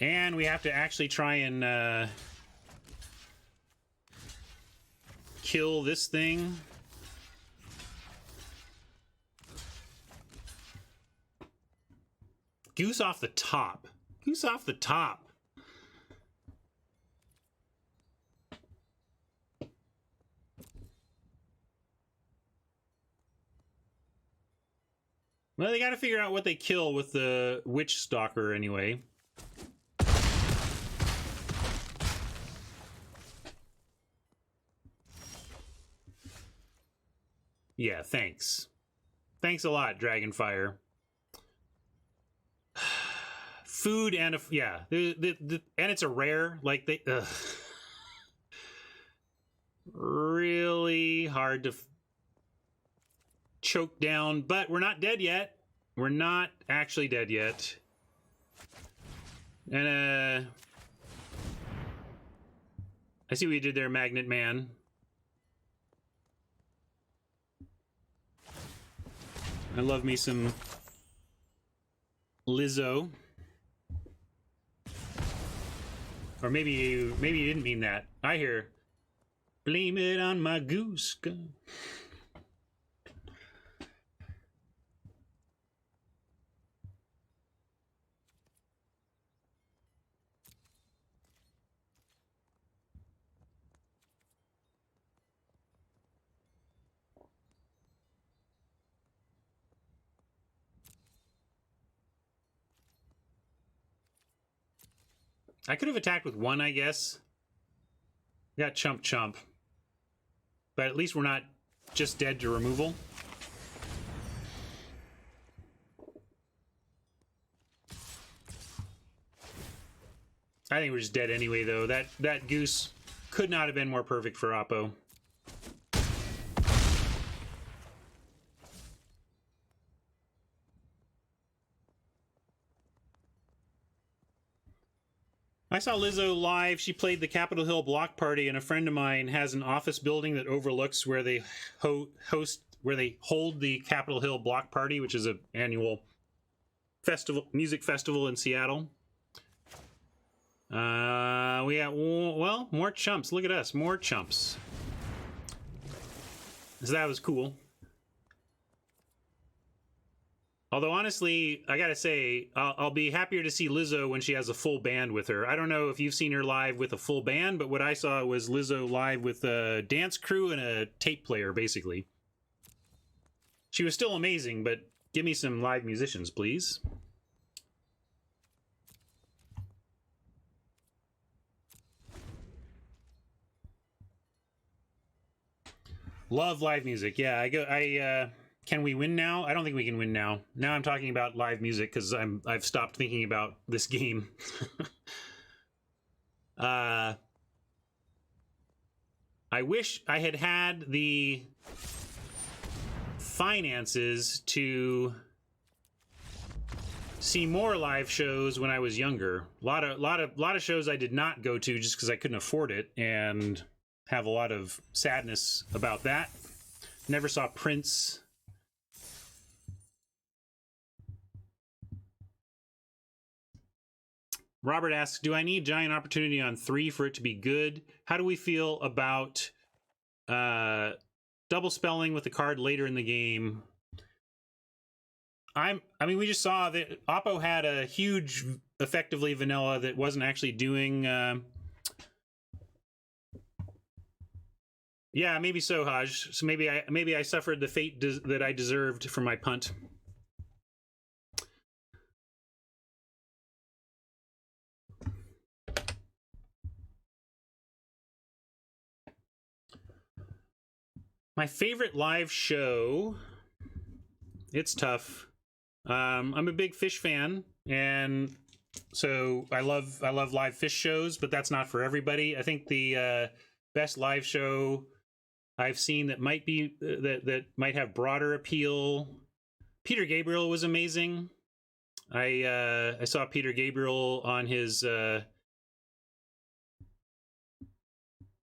And we have to actually try and kill this thing. Goose off the top. Goose off the top. Well, they got to figure out what they kill with the Witch Stalker anyway. Yeah, thanks. Thanks a lot, Dragonfire. Food and yeah, and it's a rare. Like they really hard to choke down, but we're not dead yet. We're not actually dead yet. And I see what you did there, Magnet Man. I love me some Lizzo. Or maybe you didn't mean that. I hear, blame it on my goose gun. I could have attacked with one, I guess. Got chump. But at least we're not just dead to removal. I think we're just dead anyway, though. That goose could not have been more perfect for Oppo. I saw Lizzo live. She played the Capitol Hill Block Party, and a friend of mine has an office building that overlooks where they hold the Capitol Hill Block Party, which is an annual music festival in Seattle. We have, well, more chumps. Look at us, more chumps. So that was cool. Although, honestly, I gotta say, I'll be happier to see Lizzo when she has a full band with her. I don't know if you've seen her live with a full band, but what I saw was Lizzo live with a dance crew and a tape player, basically. She was still amazing, but give me some live musicians, please. Love live music. Yeah, can we win now? I don't think we can win now. Now I'm talking about live music because I've stopped thinking about this game. I wish I had had the finances to see more live shows when I was younger. A lot of shows I did not go to just because I couldn't afford it, and have a lot of sadness about that. Never saw Prince. Robert asks, do I need Giant Opportunity on 3 for it to be good? How do we feel about double spelling with the card later in the game? I mean, we just saw that Oppo had a huge, effectively vanilla that wasn't actually doing... Yeah, maybe so, Haj. So maybe I suffered the fate that I deserved for my punt. My favorite live show, it's tough. I'm a big Fish fan, and so I love live Fish shows, but that's not for everybody. I think the best live show I've seen that might be that might have broader appeal, Peter Gabriel was amazing. I saw Peter Gabriel on his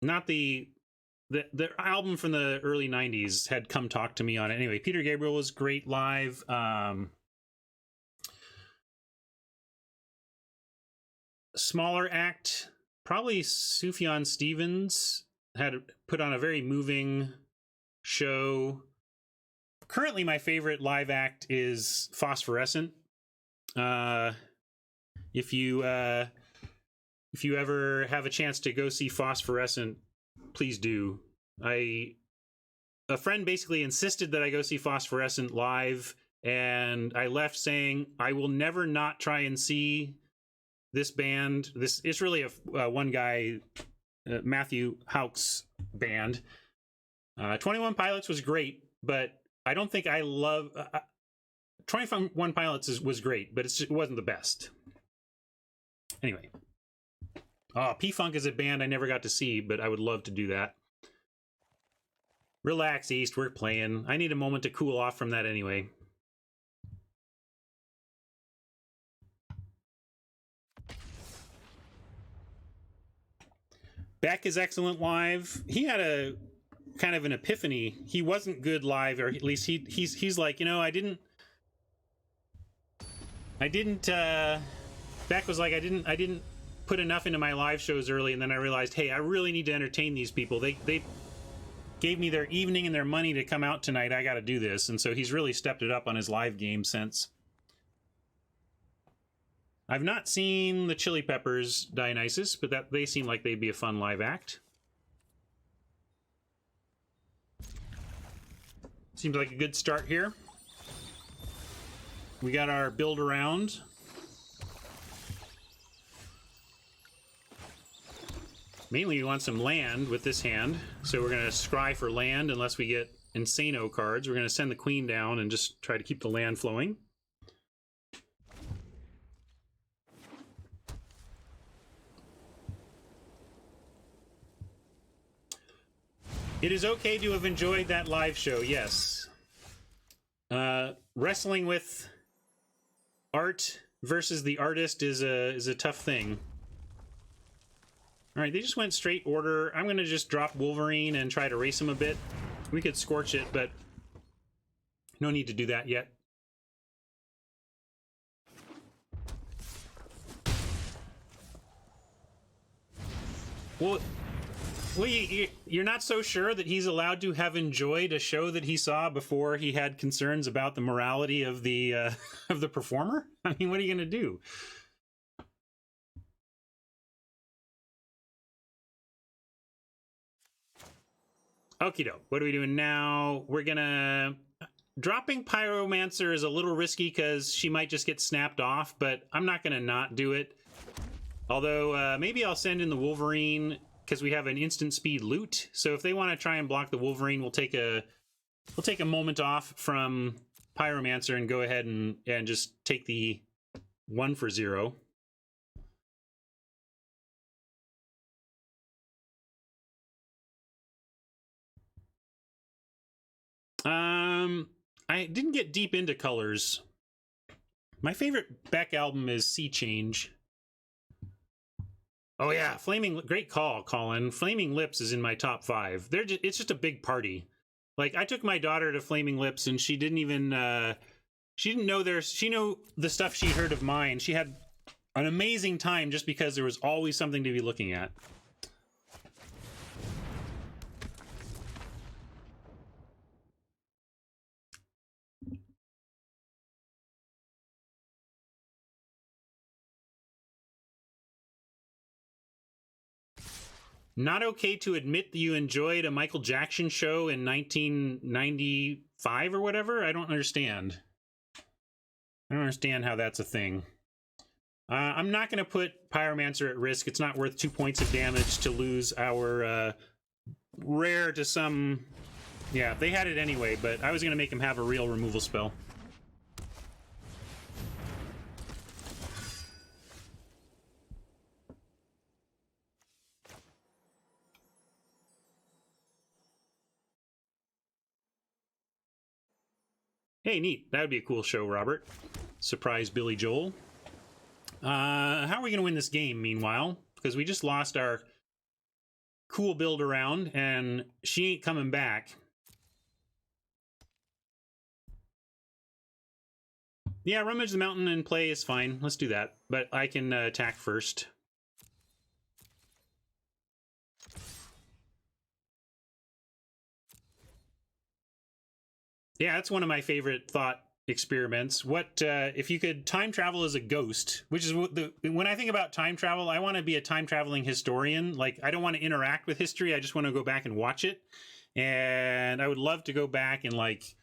not the album from the early 90s had Come Talk to Me on it. Anyway, Peter Gabriel was great live. Smaller act, probably Sufjan Stevens had put on a very moving show. Currently, my favorite live act is Phosphorescent. If you ever have a chance to go see Phosphorescent, please do. A friend basically insisted that I go see Phosphorescent live, and I left saying I will never not try and see this band. It's really a one guy, Matthew Houck's band. 21 Pilots was great, but I don't think I love 21 Pilots was great, but it wasn't the best. Anyway. Oh, P-Funk is a band I never got to see, but I would love to do that. Relax, East, we're playing. I need a moment to cool off from that anyway. Beck is excellent live. He had a kind of an epiphany. He wasn't good live, or at least he's like, you know, I didn't Beck was like, I didn't put enough into my live shows early, and then I realized, hey, I really need to entertain these people. They gave me their evening and their money to come out tonight. I got to do this. And so he's really stepped it up on his live game since. I've not seen the Chili Peppers Dionysus, but they seem like they'd be a fun live act. Seems like a good start here. We got our build around. Mainly we want some land with this hand, so we're going to scry for land unless we get Insano cards. We're going to send the queen down and just try to keep the land flowing. It is okay to have enjoyed that live show, yes. Wrestling with art versus the artist is a tough thing. All right, they just went straight order. I'm going to just drop Wolverine and try to race him a bit. We could scorch it, but no need to do that yet. Well, you're not so sure that he's allowed to have enjoyed a show that he saw before he had concerns about the morality of the performer? I mean, what are you going to do? Okie doke. What are we doing now? We're gonna... Dropping Pyromancer is a little risky because she might just get snapped off, but I'm not gonna not do it. Although, maybe I'll send in the Wolverine because we have an instant speed loot. So if they want to try and block the Wolverine, we'll take a moment off from Pyromancer and go ahead and just take the 1 for 0. I didn't get deep into colors. My favorite Beck album is Sea Change. Oh yeah, great call, Colin. Flaming Lips is in my top 5. It's just a big party. Like, I took my daughter to Flaming Lips and she didn't even, she didn't know she knew the stuff she heard of mine. She had an amazing time just because there was always something to be looking at. Not okay to admit that you enjoyed a Michael Jackson show in 1995 or whatever? I don't understand. I don't understand how that's a thing. I'm not going to put Pyromancer at risk. It's not worth 2 points of damage to lose our rare to some... Yeah, they had it anyway, but I was going to make him have a real removal spell. Hey, neat. That would be a cool show, Robert. Surprise Billy Joel. How are we going to win this game, meanwhile? Because we just lost our cool build around, and she ain't coming back. Yeah, Rummage the Mountain and play is fine. Let's do that. But I can attack first. Yeah, that's one of my favorite thought experiments. What if you could time travel as a ghost? Which is when I think about time travel, I want to be a time traveling historian. Like, I don't want to interact with history. I just want to go back and watch it. And I would love to go back and like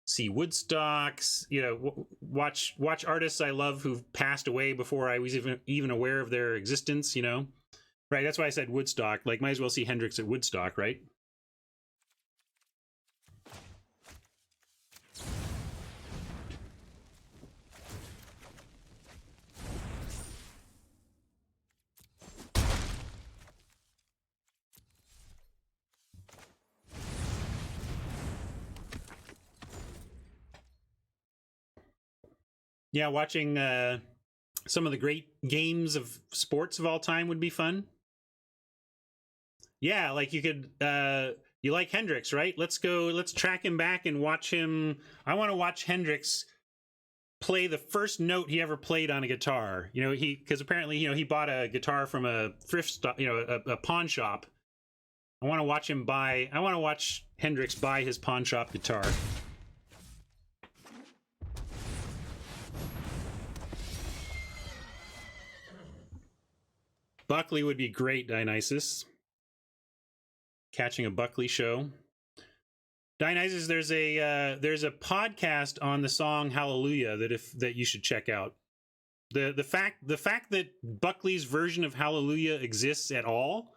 see Woodstocks. You know, watch artists I love who've passed away before I was even aware of their existence. You know, right? That's why I said Woodstock. Like, might as well see Hendrix at Woodstock, right? Yeah, watching some of the great games of sports of all time would be fun. Yeah, like you could you like Hendrix, right? Let's track him back and watch him. I want to watch Hendrix play the first note he ever played on a guitar. You know, because apparently, he bought a guitar from a thrift stop, a pawn shop. I want to watch Hendrix buy his pawn shop guitar. Buckley would be great, Dionysus. Catching a Buckley show. Dionysus, there's a podcast on the song Hallelujah that you should check out. The fact that Buckley's version of Hallelujah exists at all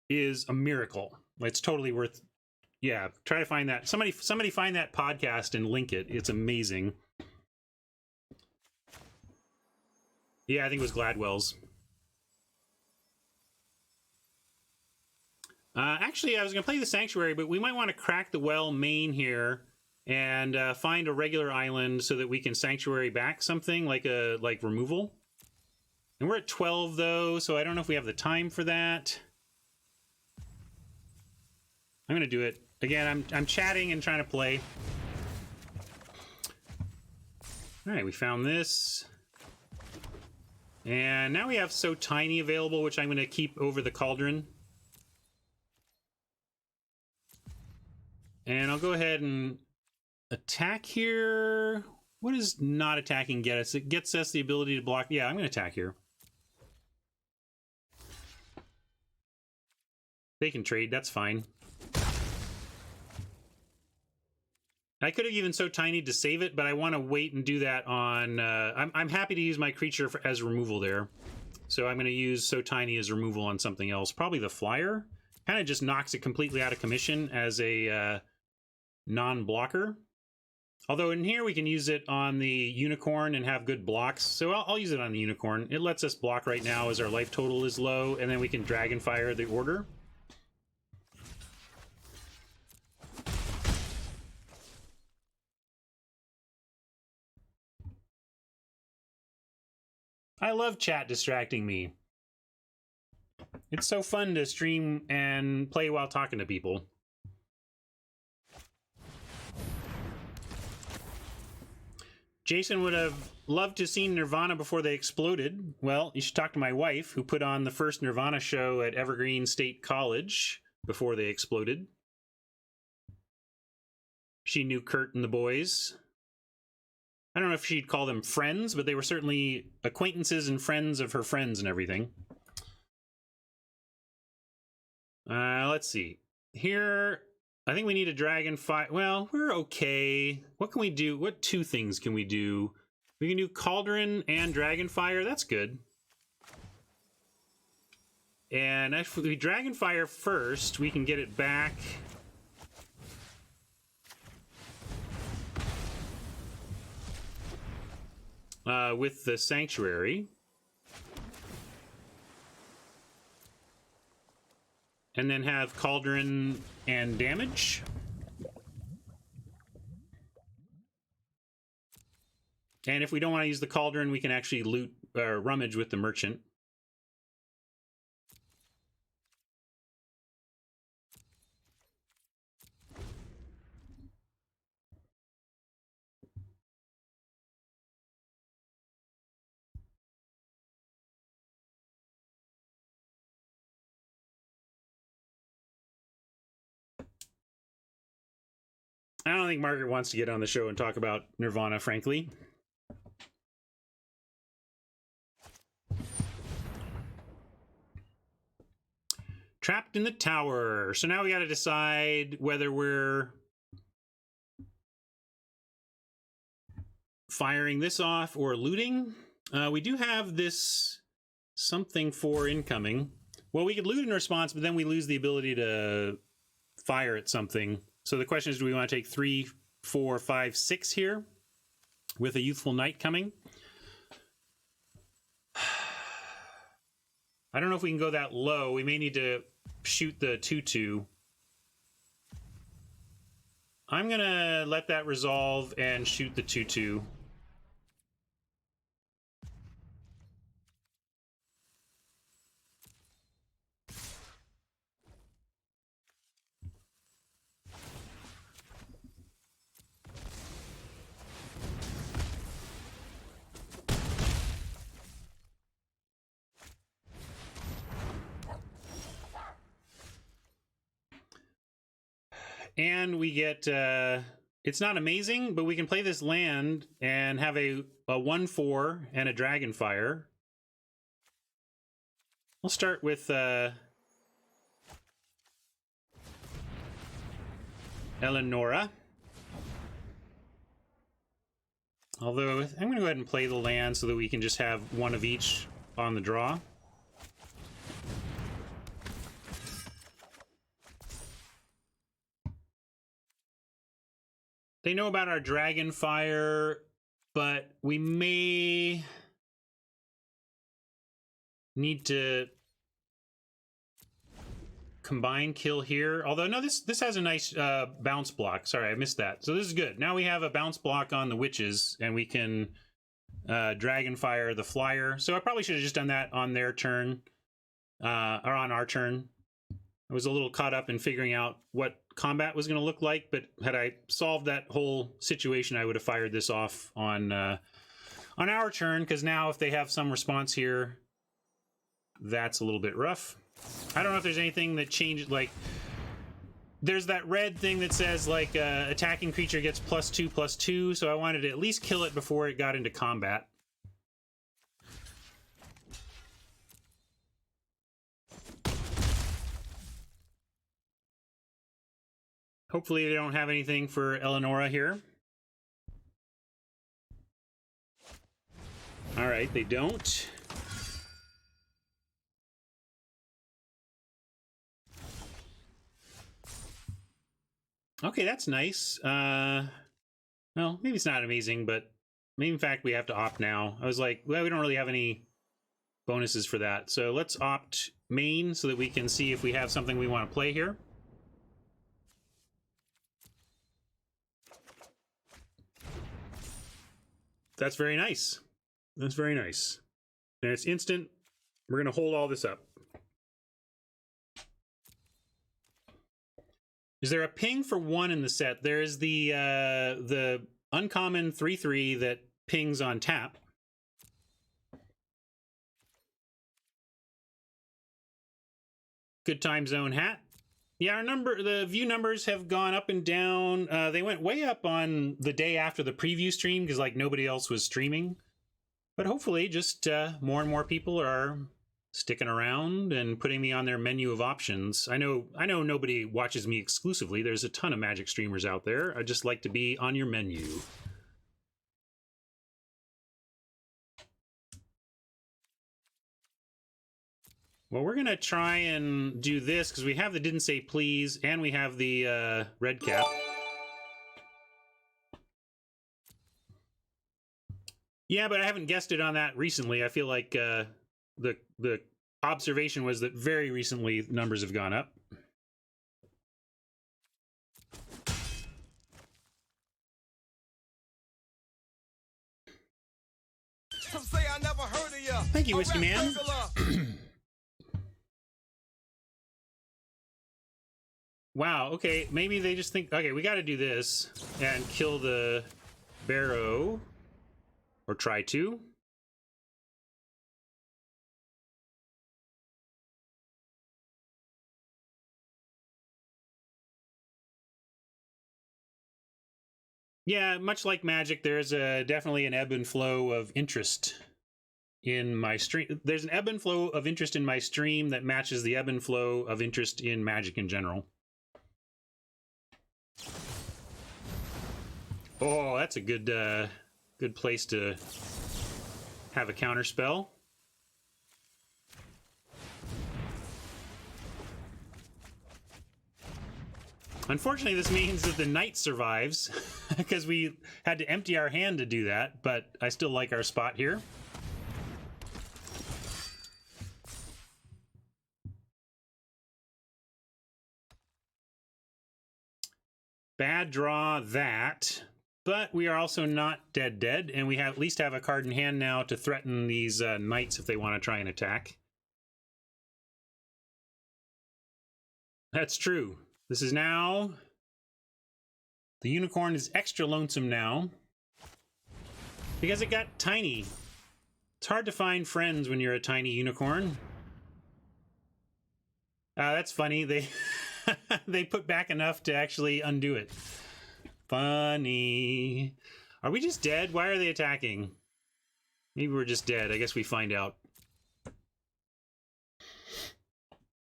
is a miracle. It's totally worth. Yeah, try to find that. Somebody find that podcast and link it. It's amazing. Yeah, I think it was Gladwell's. Actually, I was going to play the Sanctuary, but we might want to crack the well main here and find a regular island so that we can Sanctuary back something like removal. And we're at 12 though, so I don't know if we have the time for that. I'm going to do it. Again, I'm chatting and trying to play. All right, we found this. And now we have So Tiny available, which I'm going to keep over the Cauldron. And I'll go ahead and attack here. What does not attacking get us? It gets us the ability to block. Yeah, I'm going to attack here. They can trade. That's fine. I could have even So Tiny to save it, but I want to wait and do that on... I'm happy to use my creature as removal there. So I'm going to use So Tiny as removal on something else. Probably the Flyer. Kind of just knocks it completely out of commission as a non-blocker. Although in here we can use it on the Unicorn and have good blocks. So I'll use it on the Unicorn. It lets us block right now as our life total is low, and then we can Dragonfire the Order. I love chat distracting me. It's so fun to stream and play while talking to people. Jason would have loved to see Nirvana before they exploded. Well, you should talk to my wife, who put on the first Nirvana show at Evergreen State College before they exploded. She knew Kurt and the boys. I don't know if she'd call them friends, but they were certainly acquaintances and friends of her friends and everything. Let's see. Here, I think we need a Dragonfire. Well, we're okay. What can we do? What two things can we do? We can do Cauldron and Dragonfire. That's good. And if we Dragonfire first, we can get it back. With the Sanctuary. And then have Cauldron and damage. And if we don't want to use the Cauldron, we can actually loot or rummage with the Merchant. I don't think Margaret wants to get on the show and talk about Nirvana, frankly. Trapped in the tower. So now we got to decide whether we're firing this off or looting. We do have this something for incoming. Well, we could loot in response, but then we lose the ability to fire at something. So the question is, do we want to take 3, 4, 5, 6 here with a Youthful Knight coming? I don't know if we can go that low. We may need to shoot the 2/2. I'm going to let that resolve and shoot the 2/2. And we get, it's not amazing, but we can play this land and have a 1/4 and a Dragonfire. We'll start with Eleonora. Although, I'm going to go ahead and play the land so that we can just have one of each on the draw. They know about our Dragonfire, but we may need to combine kill here. Although, no, this has a nice bounce block. Sorry, I missed that. So this is good. Now we have a bounce block on the witches, and we can Dragonfire the flyer. So I probably should have just done that on their turn, or on our turn. I was a little caught up in figuring out what combat was going to look like, but had I solved that whole situation, I would have fired this off on our turn, because now if they have some response here, that's a little bit rough. I don't know if there's anything that changed, like, there's that red thing that says, like, attacking creature gets +2/+2, so I wanted to at least kill it before it got into combat. Hopefully they don't have anything for Eleonora here. All right, they don't. Okay, that's nice. Well, maybe it's not amazing, but maybe in fact we have to opt now. I was like, well, we don't really have any bonuses for that. So let's opt main so that we can see if we have something we want to play here. That's very nice. That's very nice. And it's instant. We're going to hold all this up. Is there a ping for 1 in the set? There is the uncommon 3/3 that pings on tap. Good time zone hat. Yeah, the view numbers have gone up and down. They went way up on the day after the preview stream because like nobody else was streaming. But hopefully just more and more people are sticking around and putting me on their menu of options. I know nobody watches me exclusively. There's a ton of Magic streamers out there. I just like to be on your menu. Well, we're going to try and do this because we have the Didn't Say Please and we have the red cap. Yeah, but I haven't guessed it on that recently. I feel like the observation was that very recently numbers have gone up. Some say I never heard of ya. Thank you, Whiskey Man. Wow, okay, maybe they just think, okay, we got to do this and kill the Barrow, or try to. Yeah, much like Magic, there's definitely an ebb and flow of interest in my stream. There's an ebb and flow of interest in my stream that matches the ebb and flow of interest in Magic in general. Oh, that's a good good place to have a counter spell. Unfortunately, this means that the knight survives because we had to empty our hand to do that, but I still like our spot here. Bad draw that, but we are also not dead, and we at least have a card in hand now to threaten these knights if they want to try and attack. That's true. This is now... The unicorn is extra lonesome now because it got tiny. It's hard to find friends when you're a tiny unicorn. That's funny. They They put back enough to actually undo it. Funny. Are we just dead? Why are they attacking? Maybe we're just dead. I guess we find out.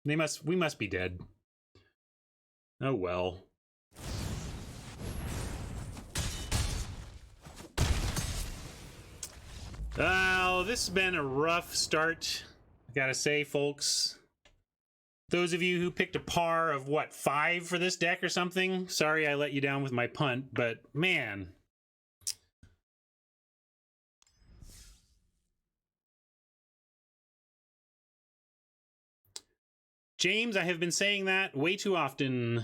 We must be dead. Oh well. Oh, this has been a rough start, I gotta say, folks. Those of you who picked a par of, what, 5 for this deck or something? Sorry I let you down with my punt, but man. James, I have been saying that way too often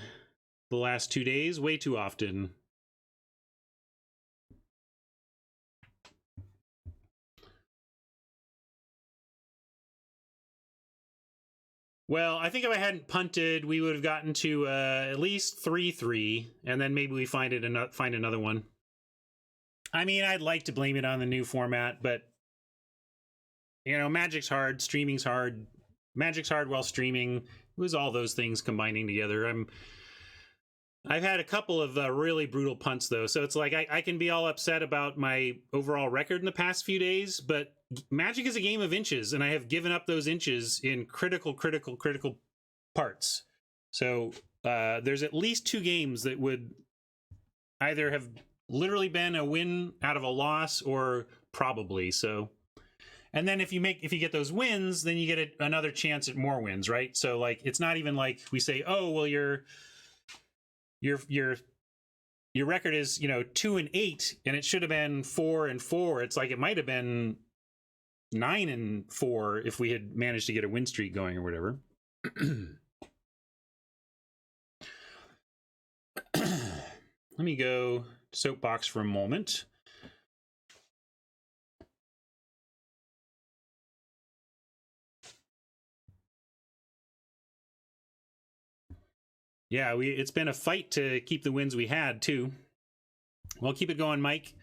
the last 2 days. Way too often. Well, I think if I hadn't punted, we would have gotten to at least 3-3, and then maybe we find another one. I mean, I'd like to blame it on the new format, but you know, Magic's hard, streaming's hard. Magic's hard while streaming. It was all those things combining together. I've had a couple of really brutal punts though, so it's like I can be all upset about my overall record in the past few days, but Magic is a game of inches, and I have given up those inches in critical parts. So there's at least 2 games that would either have literally been a win out of a loss or probably. So, and then if you get those wins, then you get another chance at more wins, right? So like it's not even like we say, oh well, your record is 2-8, and it should have been 4-4. It's like it might have been 9-4 if we had managed to get a win streak going or whatever. Let me go soapbox for a moment. Yeah, it's been a fight to keep the wins we had too. Well, keep it going, Mike.